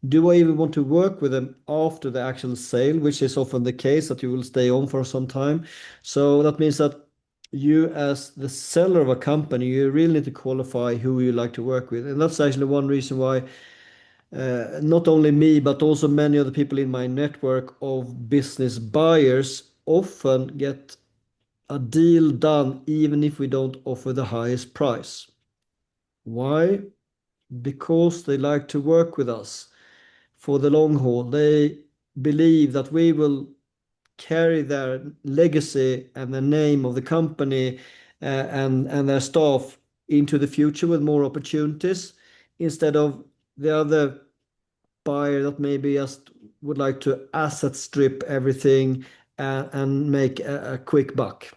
Do I even want to work with them after the actual sale, which is often the case that you will stay on for some time? So that means that you, as the seller of a company, you really need to qualify who you like to work with. And that's actually one reason why not only me, but also many of the people in my network of business buyers often get a deal done even if we don't offer the highest price. Why? Because they like to work with us for the long haul. They believe that we will carry their legacy and the name of the company and their staff into the future with more opportunities instead of the other buyer that maybe just would like to asset strip everything and make a quick buck.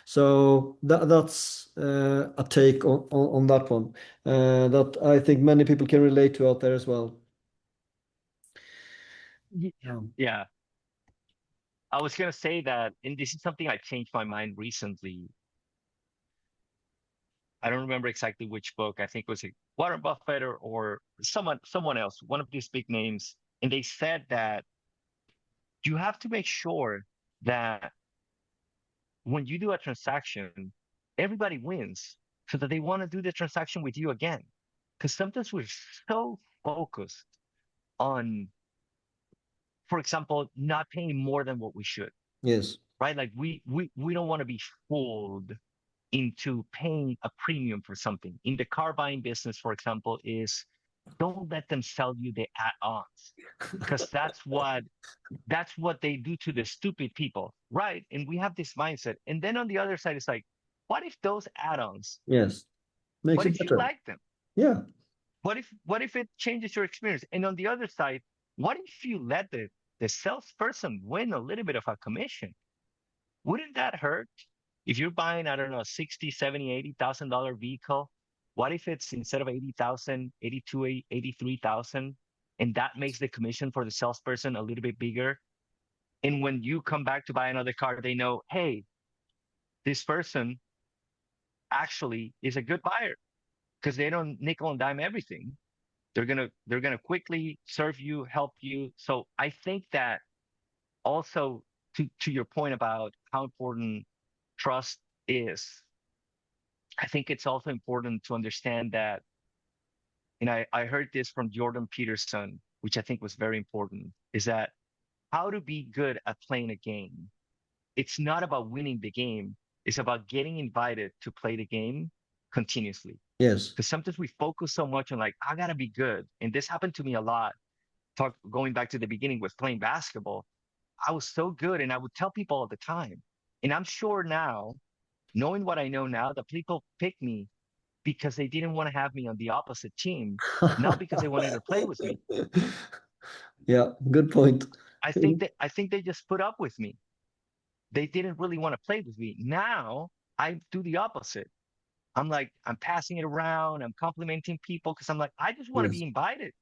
So that's a take on that one that I think many people can relate to out there as well. Yeah. Yeah. I was going to say that, and this is something I changed my mind recently. I don't remember exactly which book. I think it was like Warren Buffett or someone else, one of these big names. And they said that you have to make sure that when you do a transaction, everybody wins so that they want to do the transaction with you again. Because sometimes we're so focused on, for example, not paying more than what we should, Yes. right? Like we don't want to be fooled into paying a premium for something. In the car buying business, for example, is don't let them sell you the add-ons because that's what they do to the stupid people, right? And we have this mindset. And then on the other side, it's like, what if those add-ons, Yes. Makes what it if you better. like them? Yeah. What if it changes your experience? And on the other side, what if you let the salesperson win a little bit of a commission? Wouldn't that hurt? If you're buying, I don't know, 60, 70, $80,000 vehicle, what if it's instead of 80,000, 82, 83,000, and that makes the commission for the salesperson a little bit bigger? And when you come back to buy another car, they know, hey, this person actually is a good buyer because they don't nickel and dime everything. They're gonna quickly serve you, help you. So I think that also to your point about how important trust is, I think it's also important to understand that, and I heard this from Jordan Peterson, which I think was very important, is that how to be good at playing a game. It's not about winning the game. It's about getting invited to play the game continuously. Yes. Because sometimes we focus so much on like, I gotta be good. And this happened to me a lot. Going back to the beginning with playing basketball. I was so good and I would tell people all the time. And I'm sure now, knowing what I know now, that people pick me because they didn't want to have me on the opposite team, not because they wanted to play with me. Yeah, good point. I think they just put up with me. They didn't really want to play with me. Now I do the opposite. I'm like, I'm passing it around, I'm complimenting people because I'm like, I just want to be Yes. invited.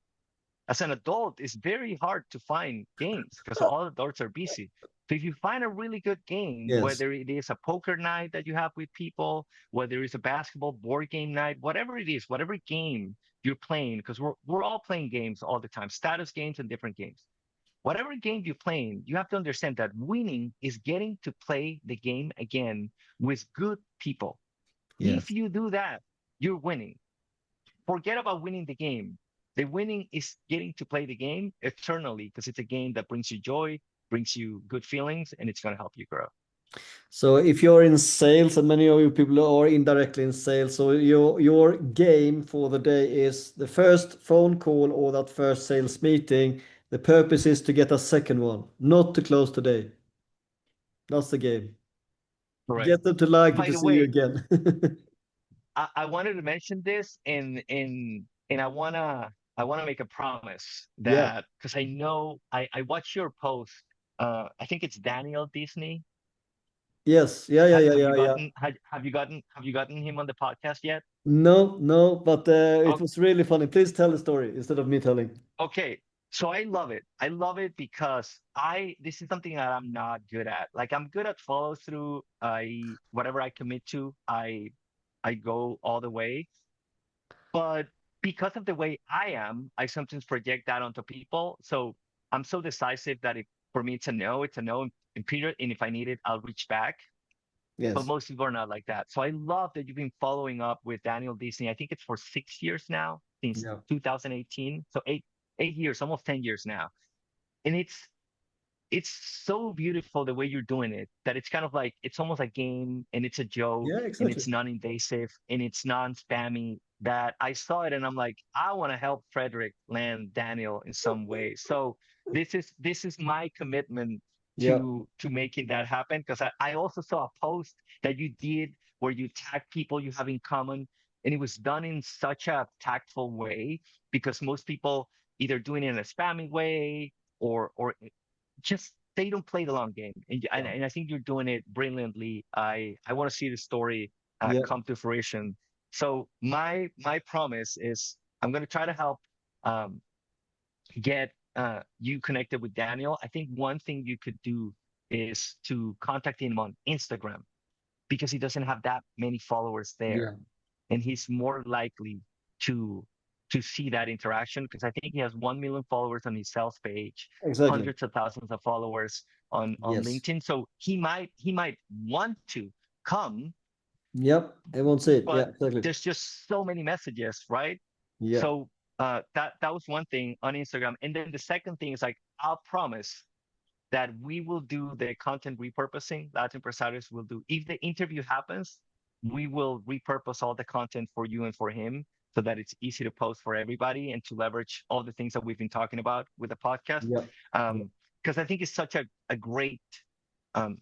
As an adult, it's very hard to find games because all adults are busy. So if you find a really good game, Yes. whether it is a poker night that you have with people, whether it's a basketball board game night, whatever it is, whatever game you're playing, because we're all playing games all the time, status games and different games. Whatever game you're playing, you have to understand that winning is getting to play the game again with good people. If Yes. you do that, you're winning. Forget about winning the game. The winning is getting to play the game eternally because it's a game that brings you joy, brings you good feelings, and it's going to help you grow. So if you're in sales, and many of you people are indirectly in sales, so your game for the day is the first phone call or that first sales meeting. The purpose is to get a second one, not to close today. That's the game. Correct. Get them to like it By to the see you way, again. I wanted to mention this and I wanna make a promise Yeah. that because I know I watch your post. I think it's Daniel Disney. Yes. Yeah. Yeah. Ha, Yeah. have you Yeah. Yeah. gotten have you gotten him on the podcast yet? No. No. But it Oh, was really funny. Please tell the story instead of me telling. okay. So I love it. I love it because I this is something that I'm not good at. Like I'm good at follow through. I whatever I commit to, I go all the way. But because of the way I am, I sometimes project that onto people. So I'm so decisive that if for me it's a no, it's a no. And Peter, and if I need it, I'll reach back. But Yes. most people are not like that. So I love that you've been following up with Daniel Disney. I think it's for 6 years now, since Yeah. 2018. So eight years, almost 10 years now. And it's so beautiful the way you're doing it that it's kind of like it's almost a game and it's a joke Yeah. and Exactly. it's non-invasive and it's non-spammy that I saw it and I'm like, I want to help Frederick land Daniel in some way. So this is my commitment Yeah. to making that happen because I also saw a post that you did where you tagged people you have in common and it was done in such a tactful way because most people either doing it in a spammy way or just they don't play the long game, Yeah. and I think you're doing it brilliantly. I want to see the story Yeah. come to fruition. So my promise is I'm going to try to help um, get you connected with Daniel. I think one thing you could do is to contact him on Instagram because he doesn't have that many followers Yeah. there, and he's more likely to to see that interaction, because I think he has 1 million followers on his sales page, Exactly. hundreds of thousands of followers on Yes. LinkedIn. So he might want to come, Yep. I won't see it. Yeah, but exactly. there's just so many messages, right? Yeah. So that was one thing on Instagram. And then the second thing is like, I'll promise that we will do the content repurposing. Latin Impresarios will do. If the interview happens, we will repurpose all the content for you and for him so that it's easy to post for everybody and to leverage all the things that we've been talking about with the podcast. Yeah. Yeah. Because I think it's such a great um,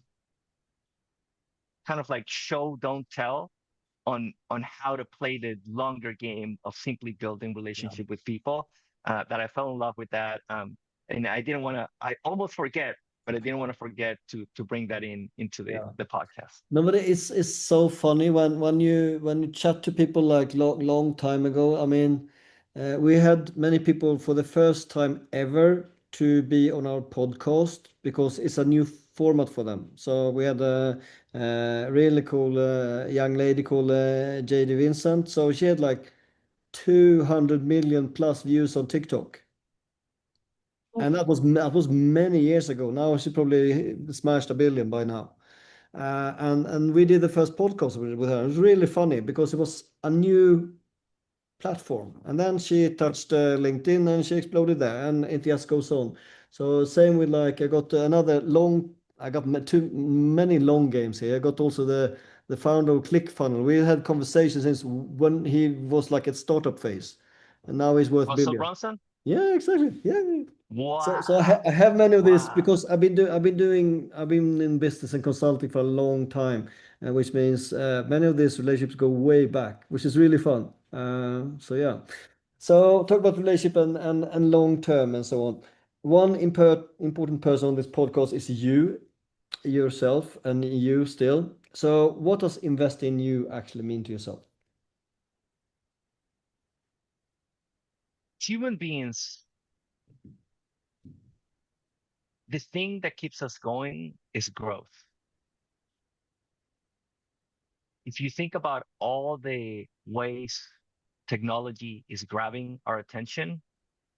kind of like show, don't tell on how to play the longer game of simply building Yeah. relationship with people. That I fell in love with that, and I didn't want to. I almost forget, but I didn't want to forget to bring that into the Yeah. the podcast. No, but it's so funny when you chat to people like long time ago. I mean, we had many people for the first time ever to be on our podcast because it's a new format for them. So we had a really cool young lady called JD Vincent. So she had like 200 million plus views on TikTok. And that was many years ago. Now she probably smashed a billion by now. And we did the first podcast with her. It was really funny because it was a new platform. And then she touched LinkedIn and she exploded there, and it just goes on. So same with like I got another long. I got too many long games here. I got also the founder of ClickFunnels. We had conversations since when he was like at startup phase, and now he's worth Russell billion. Brunson. Yeah, exactly. Yeah. So I Wow, have many of this wow. because I've been in business and consulting for a long time, which means many of these relationships go way back, which is really fun. So yeah. So talk about relationship and long term and so on. One important person on this podcast is you, yourself, and you still. So what does invest in you actually mean to yourself? Human beings, the thing that keeps us going is growth. If you think about all the ways technology is grabbing our attention,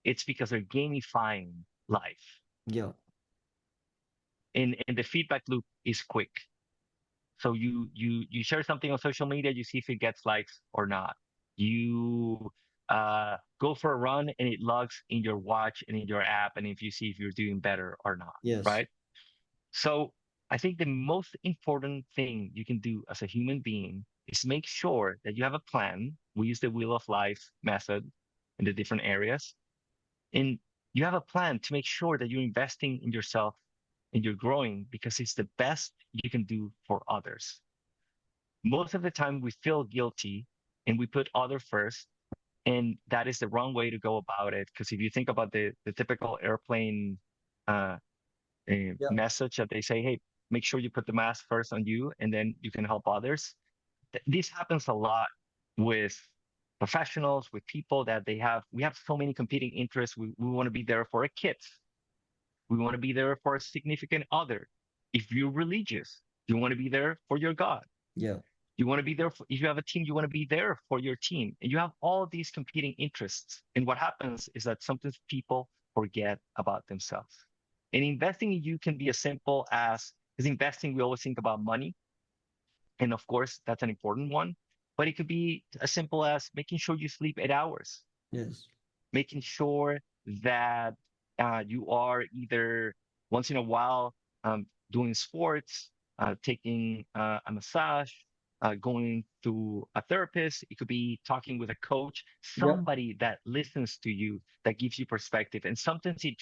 it's because they're gamifying life. Yeah. And the feedback loop is quick. So you share something on social media, you see if it gets likes or not. You go for a run and it logs in your watch and in your app, and if you see if you're doing better or not, Yes. right? So I think the most important thing you can do as a human being is make sure that you have a plan. We use the wheel of life method in the different areas. And you have a plan to make sure that you're investing in yourself and you're growing because it's the best you can do for others. Most of the time we feel guilty and we put other first, and that is the wrong way to go about it. Because if you think about the typical airplane uh, Yeah. message that they say, hey, make sure you put the mask first on you and then you can help others. This happens a lot with professionals, with people that we have so many competing interests. We want to be there for our kids. We want to be there for a significant other. If you're religious, you want to be there for your God. Yeah. You want to be there for, if you have a team, you want to be there for your team. And you have all these competing interests. And what happens is that sometimes people forget about themselves. And investing in you can be as simple as, because investing, we always think about money. And of course, that's an important one. But it could be as simple as making sure you sleep 8 hours, Yes. making sure that you are either once in a while doing sports, taking a massage, going to a therapist. It could be talking with a coach, Yeah. somebody that listens to you, that gives you perspective. And sometimes it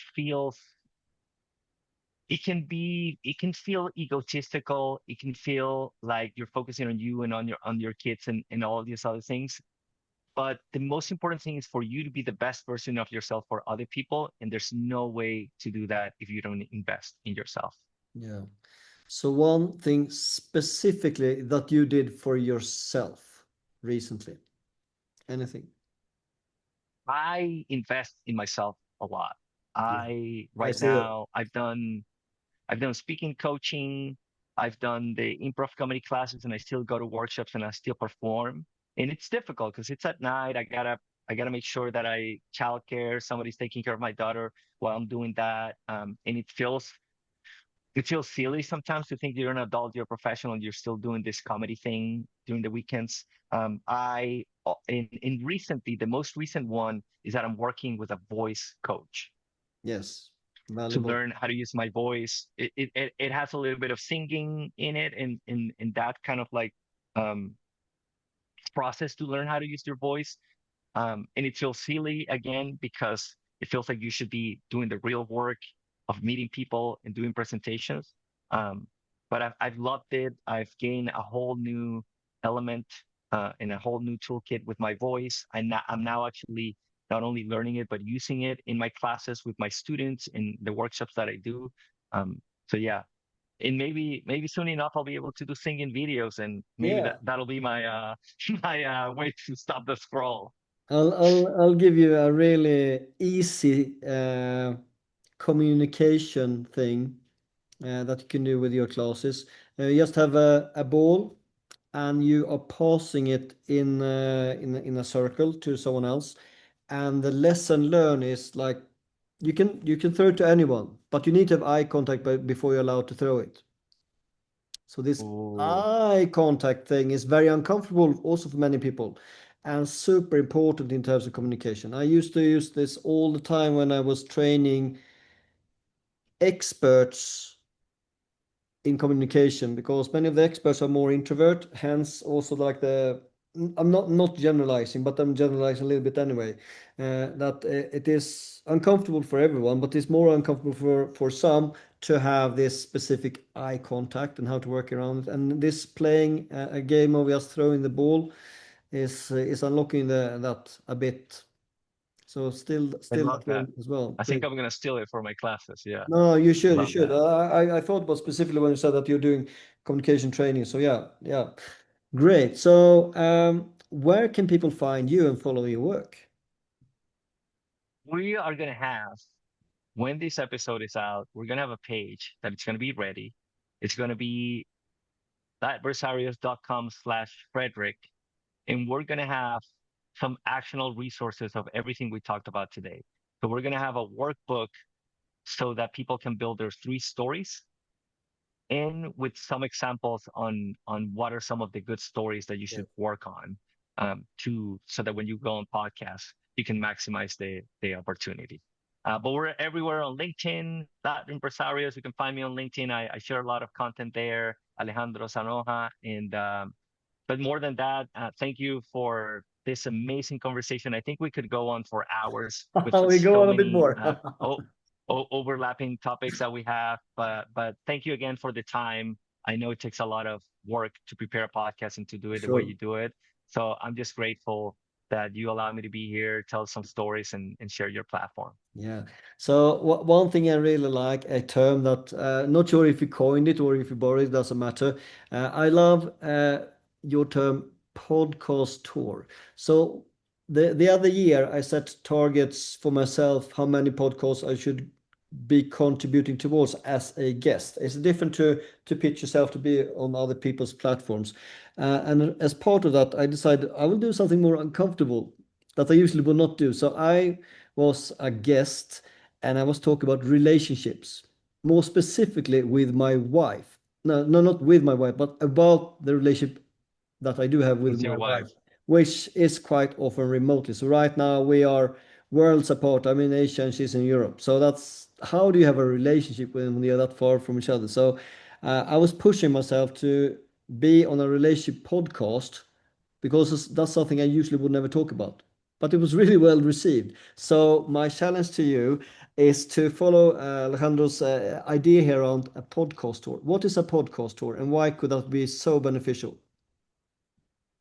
can feel egotistical. It can feel like you're focusing on you and on your kids and all these other things. But the most important thing is for you to be the best version of yourself for other people. And there's no way to do that if you don't invest in yourself. Yeah. So one thing specifically that you did for yourself recently, anything? I invest in myself a lot. Yeah. I I right see that. now I've done speaking coaching, I've done the improv comedy classes, and I still go to workshops and I still perform. And it's difficult because it's at night. I gotta I gotta make sure that I childcare, somebody's taking care of my daughter while I'm doing that. And it feels silly sometimes to think you're an adult, you're a professional, and you're still doing this comedy thing during the weekends. In recently, the most recent one is that I'm working with a voice coach Yes, to valuable. learn how to use my voice. It has a little bit of singing in it, and in that kind of like um, process to learn how to use your voice. And it feels silly again because it feels like you should be doing the real work of meeting people and doing presentations. Um, but I've loved it. I've gained a whole new element and a whole new toolkit with my voice. I'm now actually not only learning it, but using it in my classes with my students in the workshops that I do. Um, so yeah, and maybe soon enough I'll be able to do singing videos, and maybe Yeah. that'll be my my way to stop the scroll. I'll give you a really easy communication thing that you can do with your classes. You just have a ball and you are passing it in a circle to someone else. And the lesson learned is like you can throw it to anyone, but you need to have eye contact before you're allowed to throw it. So this Ooh. eye contact thing is very uncomfortable also for many people and super important in terms of communication. I used to use this all the time when I was training experts in communication because many of the experts are more introvert, hence also like I'm not generalizing, but I'm generalizing a little bit anyway. That it is uncomfortable for everyone, but it's more uncomfortable for some to have this specific eye contact and how to work around it. And this playing a game of just throwing the ball is unlocking that a bit. So I still love that that. one as well. I think Great. I'm gonna steal it for my classes. Yeah, No, you I should, you love should. that. I thought about specifically when you said that you're doing communication training. So yeah, yeah, great. So where can people find you and follow your work? We are gonna have when this episode is out, we're gonna have a page that it's gonna be ready. It's gonna be adversarios.com/Fredrik, and we're gonna have some actionable resources of everything we talked about today. So we're gonna have a workbook so that people can build their 3 stories in with some examples on what are some of the good stories that you Yeah. should work on to so that when you go on podcasts you can maximize the opportunity. But we're everywhere on LinkedIn, that impresarios. You can find me on LinkedIn. I share a lot of content there, Alejandro Sanoja. And but more than that, thank you for this amazing conversation. I think we could go on for hours with We go so on a bit many more. overlapping topics that we have. But thank you again for the time. I know it takes a lot of work to prepare a podcast and to do it the way Sure. you do it. So I'm just grateful that you allow me to be here, tell some stories, and share your platform. Yeah. So one thing I really like, a term that not sure if you coined it or if you borrowed it, doesn't matter. I love your term podcast tour. So the other year I set targets for myself how many podcasts I should be contributing towards as a guest. It's different to pitch yourself to be on other people's platforms. And as part of that, I decided I will do something more uncomfortable that I usually would not do. So I was a guest and I was talking about relationships, more specifically with my wife. No, no, not with my wife, but about the relationship that I do have with With my your wife, wife. which is quite often remotely. So right now we are worlds apart. I'm in Asia and she's in Europe. So that's how do you have a relationship when you're that far from each other? So I was pushing myself to be on a relationship podcast because that's something I usually would never talk about. But it was really well received. So my challenge to you is to follow Alejandro's idea here on a podcast tour. What is a podcast tour, and why could that be so beneficial?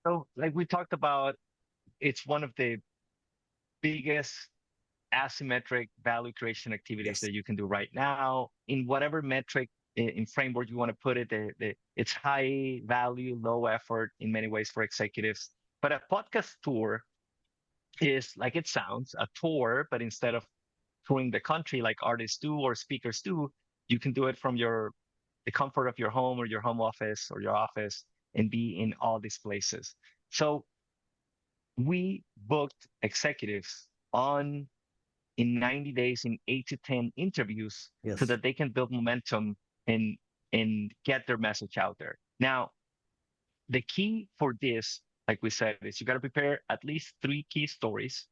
So, like we talked about, it's one of the biggest asymmetric value creation activities Yes. that you can do right now in whatever metric in framework you want to put it. It's high value, low effort in many ways for executives. But a podcast tour is like it sounds a tour, but instead of touring the country like artists do or speakers do, you can do it from the comfort of your home or your home office or your office and be in all these places. So We booked executives on in 90 days in 8 to 10 interviews so Yes. that they can build momentum and get their message out there. Now, the key for this, like we said, is you got to prepare at least three key stories.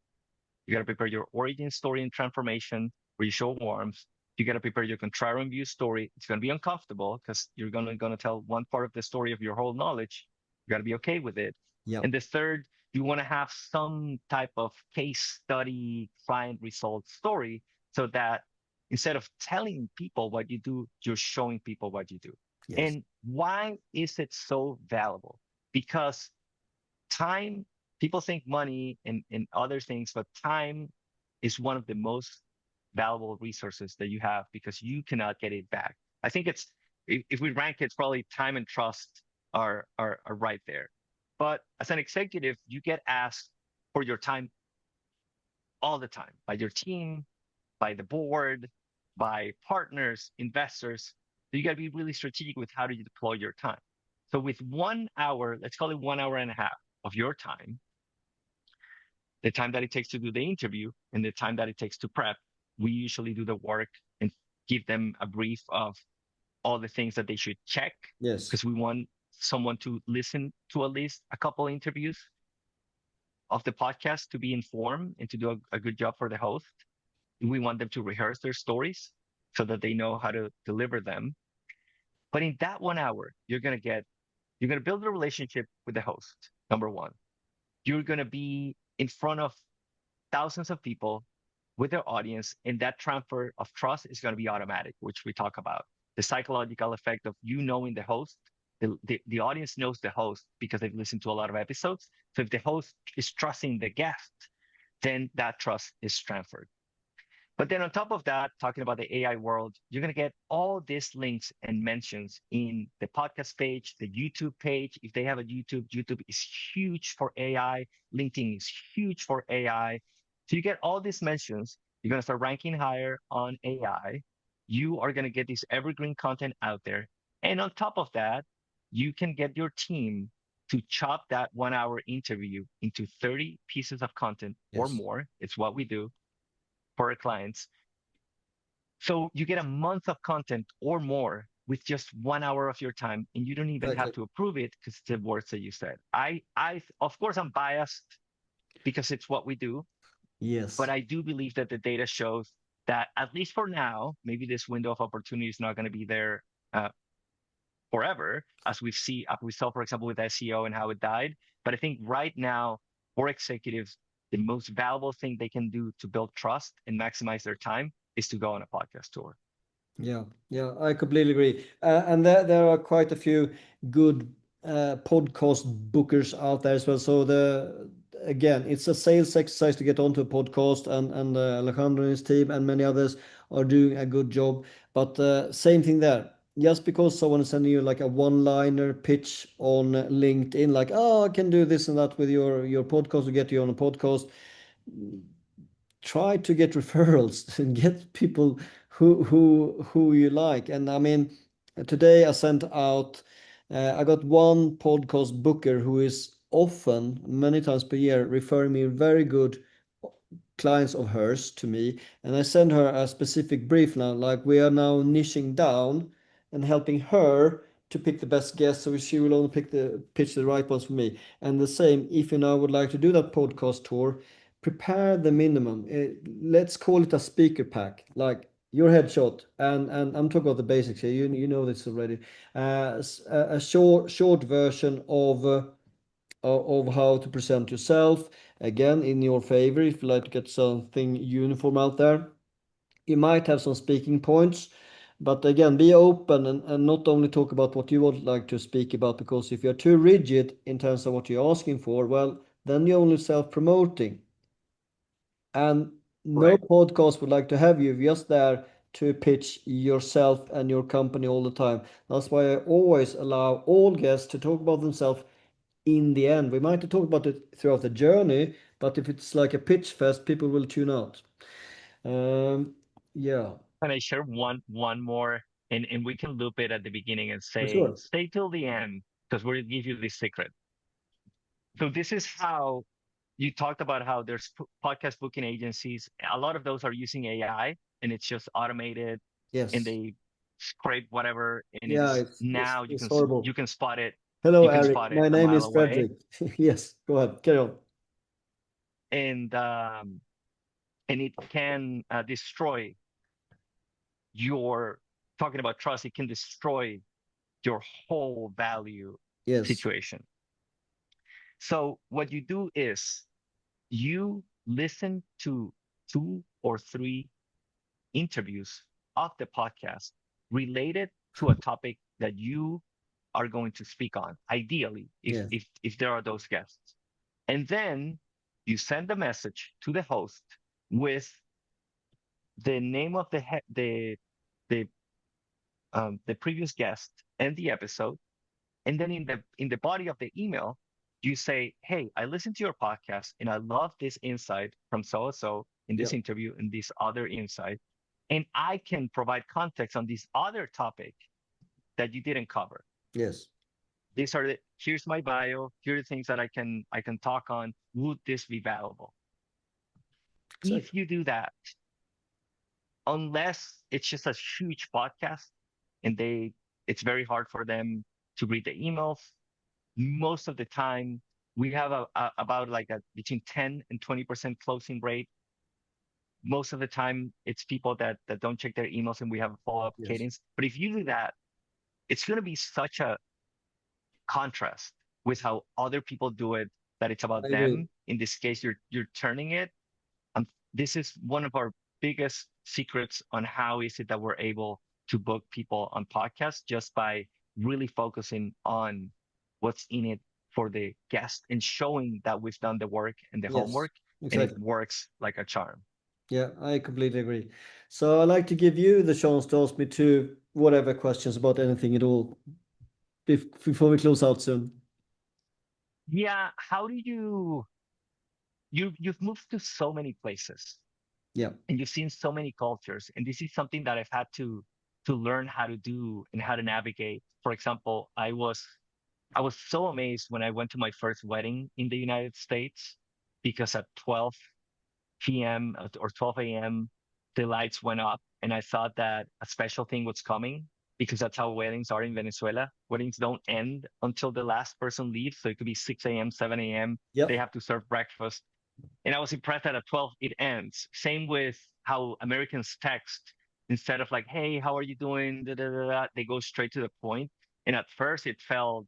You got to prepare your origin story and transformation where you show warmth. You got to prepare your contrarian view story. It's going to be uncomfortable because you're going to tell one part of the story of your whole knowledge. You got to be okay with it. Yeah. And the third, you want to have some type of case study client result story so that instead of telling people what you do, you're showing people what you do. Yes. And why is it so valuable? Because time, people think money and other things, but time is one of the most valuable resources that you have because you cannot get it back. I think it's, if we rank it, it's probably time and trust are right there. But as an executive, you get asked for your time all the time by your team, by the board, by partners, investors. So you got to be really strategic with how do you deploy your time. So with 1 hour, let's call it 1 hour and a half of your time, the time that it takes to do the interview and the time that it takes to prep, we usually do the work and give them a brief of all the things that they should check Yes. because we want someone to listen to at least a couple interviews of the podcast to be informed and to do a good job for the host. We want them to rehearse their stories so that they know how to deliver them. But in that 1 hour, you're going to build a relationship with the host. Number one, you're going to be in front of thousands of people with their audience, and that transfer of trust is going to be automatic, which we talk about. The psychological effect of you knowing the host, the audience knows the host because they've listened to a lot of episodes. So if the host is trusting the guest, then that trust is transferred. But then on top of that, talking about the AI world, you're going to get all these links and mentions in the podcast page, the YouTube page. If they have a YouTube, YouTube is huge for AI. LinkedIn is huge for AI. So you get all these mentions. You're going to start ranking higher on AI. You are going to get this evergreen content out there. And on top of that, you can get your team to chop that 1 hour interview into 30 pieces of content or Yes. more. It's what we do for our clients. So you get a month of content or more with just 1 hour of your time, and you don't even have Exactly. to approve it because it's the words that you said. Of course, I'm biased because it's what we do, but Yes. I do believe that the data shows that at least for now, maybe this window of opportunity is not going to be there uh, forever, as we saw, for example, with SEO and how it died. But I think right now, for executives, the most valuable thing they can do to build trust and maximize their time is to go on a podcast tour. Yeah, yeah, I completely agree. And there are quite a few good podcast bookers out there as well. So the again, it's a sales exercise to get onto a podcast, and Alejandro and his team and many others are doing a good job. But same thing there. Just because someone is sending you like a one-liner pitch on LinkedIn, like, oh, I can do this and that with your podcast to get you on a podcast, try to get referrals and get people who you like. And I mean, today I sent out, I got one podcast booker who is often, many times per year, referring me very good clients of hers to me, and I send her a specific brief now, like we are now niching down and helping her to pick the best guests, so she will only pitch the right ones for me. And the same, if you now would like to do that podcast tour, prepare the minimum. Let's call it a speaker pack, like your headshot, and I'm talking about the basics here. You know this already. A short version of how to present yourself. Again, in your favor, if you like to get something uniform out there. You might have some speaking points, but again, be open and not only talk about what you would like to speak about, because if you're too rigid in terms of what you're asking for, well, then you're only self-promoting. And no Right. podcast would like to have you just there to pitch yourself and your company all the time. That's why I always allow all guests to talk about themselves in the end. We might talk about it throughout the journey, but if it's like a pitch fest, people will tune out. Yeah, Can I share one more and we can loop it at the beginning and for say, sure. stay till the end because we'll give you the secret. So this is how you talked about how there's podcast booking agencies. A lot of those are using AI, and it's just automated, and Yes. they scrape whatever, and Yeah, it's now it's you horrible. can spot it. Hello, You can Eric. spot it My a name mile is away, Fredrik. Yes, go ahead. Carry on. and it can destroy your talking about trust. It can destroy your whole value Yes. situation. So what you do is you listen to two or three interviews of the podcast related to a topic that you are going to speak on, ideally, Yes. if there are those guests. And then you send a message to the host with the name of the the previous guest and the episode. And then in the body of the email, you say, "Hey, I listened to your podcast and I love this insight from so and so in Yeah. this interview and this other insight, and I can provide context on this other topic that you didn't cover. Yes. These are here's my bio. Here are the things that I can talk on. Would this be valuable?" If Exactly. you do that, unless it's just a huge podcast and it's very hard for them to read the emails, most of the time we have about like a between 10 and 20% closing rate. Most of the time it's people that don't check their emails and we have a follow-up Yes. cadence. But if you do that, it's going to be such a contrast with how other people do it, that it's I about agree. them. In this case, you're turning it. This is one of our biggest secrets on how is it that we're able to book people on podcasts, just by really focusing on what's in it for the guest and showing that we've done the work and the Yes. homework, and it Exactly. works like a charm. Yeah, I completely agree. So I'd like to give you the chance to ask me two whatever questions about anything at all before we close out soon. Yeah, how do you've moved to so many places Yeah. and you've seen so many cultures, and this is something that I've had to learn how to do and how to navigate. For example, I was so amazed when I went to my first wedding in the United States, because at 12 p.m. or 12 a.m. the lights went up, and I thought that a special thing was coming, because that's how weddings are in Venezuela. Weddings don't end until the last person leaves, so it could be 6 a.m., 7 a.m. They Yep. have to serve breakfast, and I was impressed that at 12 it ends. Same with how Americans text. Instead of like, "Hey, how are you doing?" Da, da, da, da, they go straight to the point. And at first it felt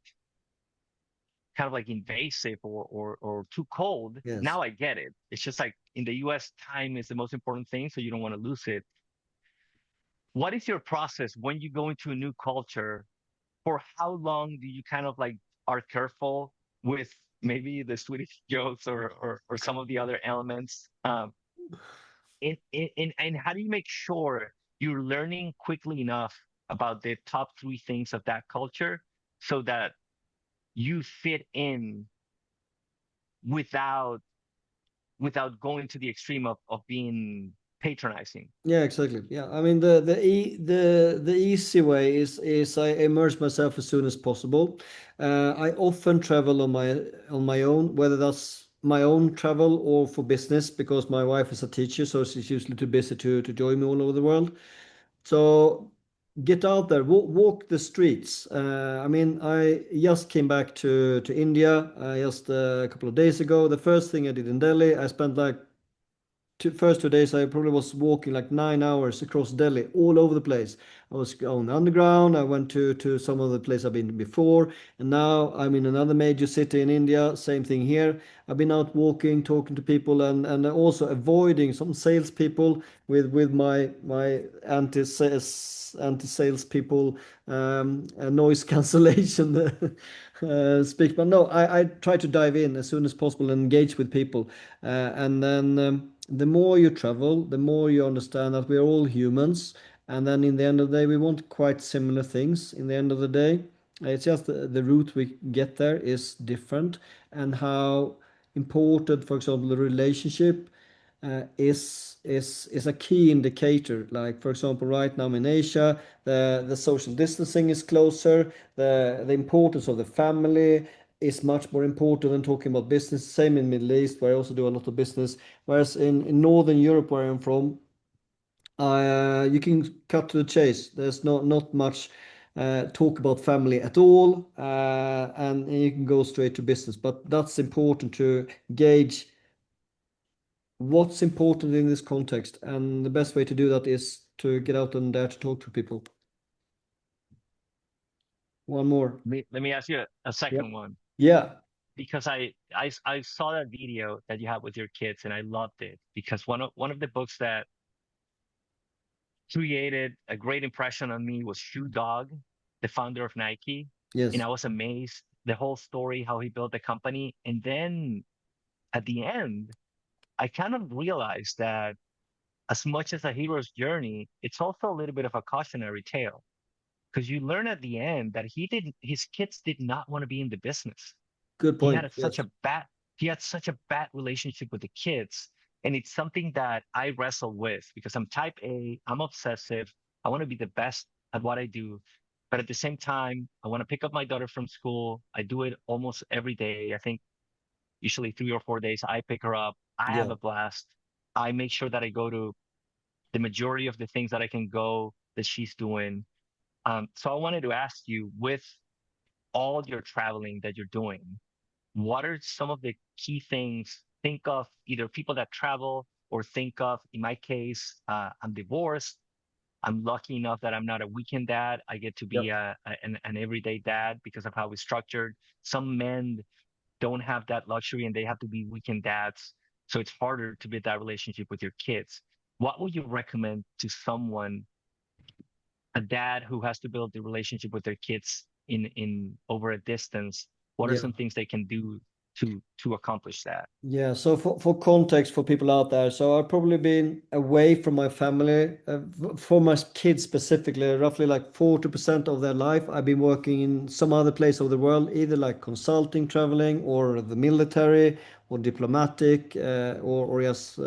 kind of like invasive or too cold. Yes. Now I get it. It's just like in the US, time is the most important thing, so you don't want to lose it. What is your process when you go into a new culture? For how long do you kind of like are careful with maybe the Swedish jokes or some of the other elements? And how do you make sure you're learning quickly enough about the top three things of that culture so that you fit in without going to the extreme of being patronizing? Yeah, exactly. Yeah, I mean the easy way is I immerse myself as soon as possible. I often travel on my own, whether that's my own travel or for business, because my wife is a teacher, so she's usually too busy to join me all over the world. So get out there, walk the streets. I mean, I just came back to India just a couple of days ago. The first thing I did in Delhi, I spent like first 2 days I probably was walking like 9 hours across Delhi, all over the place. I was on the underground. I went to some of the place I've been before, and now I'm in another major city in India. Same thing here. I've been out walking, talking to people, and also avoiding some salespeople with my anti sales people, noise cancellation speak. But no, I try to dive in as soon as possible and engage with people, and then. The more you travel, the more you understand that we're all humans. And then in the end of the day, we want quite similar things. In the end of the day, it's just the route we get there is different, and how important, for example, the relationship is a key indicator. Like for example, right now in Asia, the social distancing is closer. The importance of the family is much more important than talking about business. Same in Middle East, where I also do a lot of business. Whereas in Northern Europe, where I'm from, you can cut to the chase. There's not much talk about family at all, and you can go straight to business. But that's important to gauge what's important in this context, and the best way to do that is to get out and dare to talk to people. One more. Let me ask you a Yeah. second one Yeah. because I saw that video that you had with your kids and I loved it because one of the books that created a great impression on me was Shoe Dog, the founder of Nike. And Yes. I was amazed the whole story, how he built the company. And then at the end, I kind of realized that as much as a hero's journey, it's also a little bit of a cautionary tale because you learn at the end that his kids did not want to be in the business. Good he point. had Yes. such a bad he had such a bad relationship with the kids, and it's something that I wrestle with because I'm type A, I'm obsessive, I want to be the best at what I do, but at the same time I want to pick up my daughter from school. I do it almost every day. I think usually 3 or 4 days I pick her up. I have Yeah. a blast. I make sure that I go to the majority of the things that I can go that she's doing. So I wanted to ask you, with all your traveling that you're doing, what are some of the key things? Think of either people that travel or think of, in my case, I'm divorced. I'm lucky enough that I'm not a weekend dad. I get to be Yep. an everyday dad because of how we're structured. Some men don't have that luxury and they have to be weekend dads. So it's harder to build that relationship with your kids. What would you recommend to someone, a dad who has to build the relationship with their kids in over a distance? What are Yeah. some things they can do to accomplish that? Yeah, so for context for people out there, so I've probably been away from my family, for my kids specifically, roughly like 40% of their life. I've been working in some other place of the world, either like consulting, traveling, or the military, or diplomatic, or yes,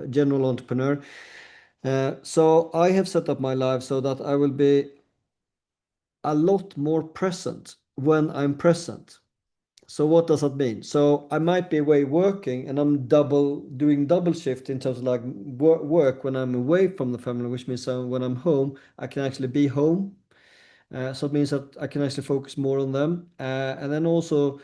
general entrepreneur. So I have set up my life so that I will be a lot more present when I'm present. So what does that mean? So I might be away working and I'm doing double shift in terms of like work when I'm away from the family, which means when I'm home, I can actually be home. So it means that I can actually focus more on them. And then also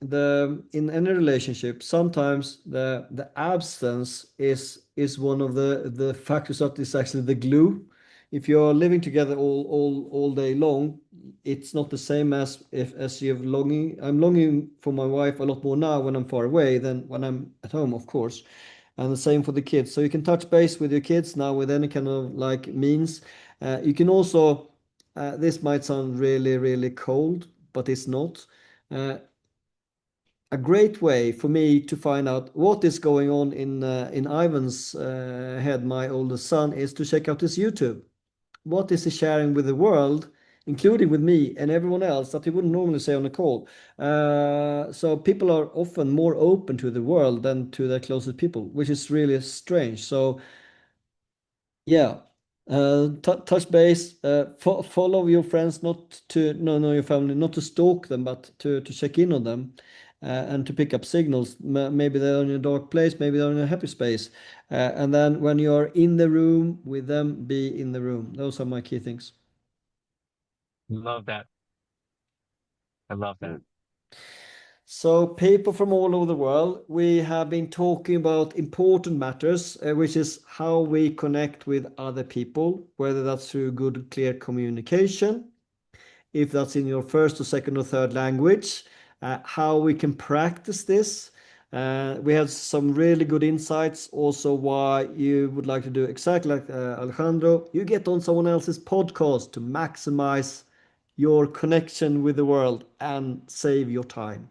in any relationship, sometimes the absence is one of the factors that is actually the glue. If you're living together all day long, it's not the same as if as you're longing. I'm longing for my wife a lot more now when I'm far away than when I'm at home, of course. And the same for the kids. So you can touch base with your kids now with any kind of like means. You can also, this might sound really, really cold, but it's not. Uh, a great way for me to find out what is going on in Ivan's head, my oldest son, is to check out his YouTube. What is he sharing with the world, including with me and everyone else that he wouldn't normally say on a call? So people are often more open to the world than to their closest people, which is really strange. So yeah, touch base, follow your friends, not to no your family, not to stalk them, but to check in on them, and to pick up signals. Maybe they're in a dark place, maybe they're in a happy space, and then when you're in the room with them, be in the room. Those are my key things. Love that. I love that. So, people from all over the world, we have been talking about important matters, which is how we connect with other people, whether that's through good, clear communication, if that's in your first or second or third language, how we can practice this. We had some really good insights also why you would like to do exactly like Alejandro. You get on someone else's podcast to maximize your connection with the world and save your time.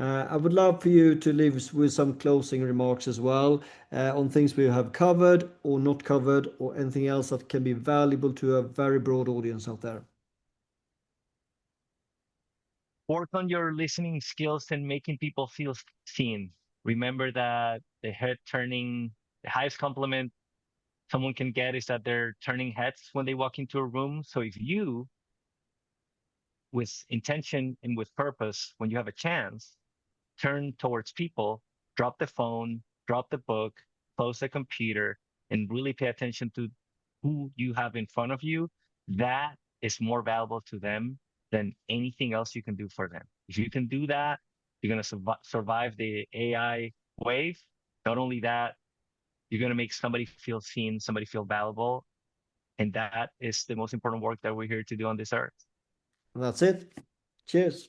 I would love for you to leave us with some closing remarks as well on things we have covered or not covered, or anything else that can be valuable to a very broad audience out there. Work on your listening skills and making people feel seen. Remember that the highest compliment someone can get is that they're turning heads when they walk into a room. So if you with intention and with purpose, when you have a chance, turn towards people, drop the phone, drop the book, close the computer, and really pay attention to who you have in front of you. That is more valuable to them than anything else you can do for them. If you can do that, you're going to survive the AI wave. Not only that, you're going to make somebody feel seen, somebody feel valuable. And that is the most important work that we're here to do on this earth. And that's it. Cheers.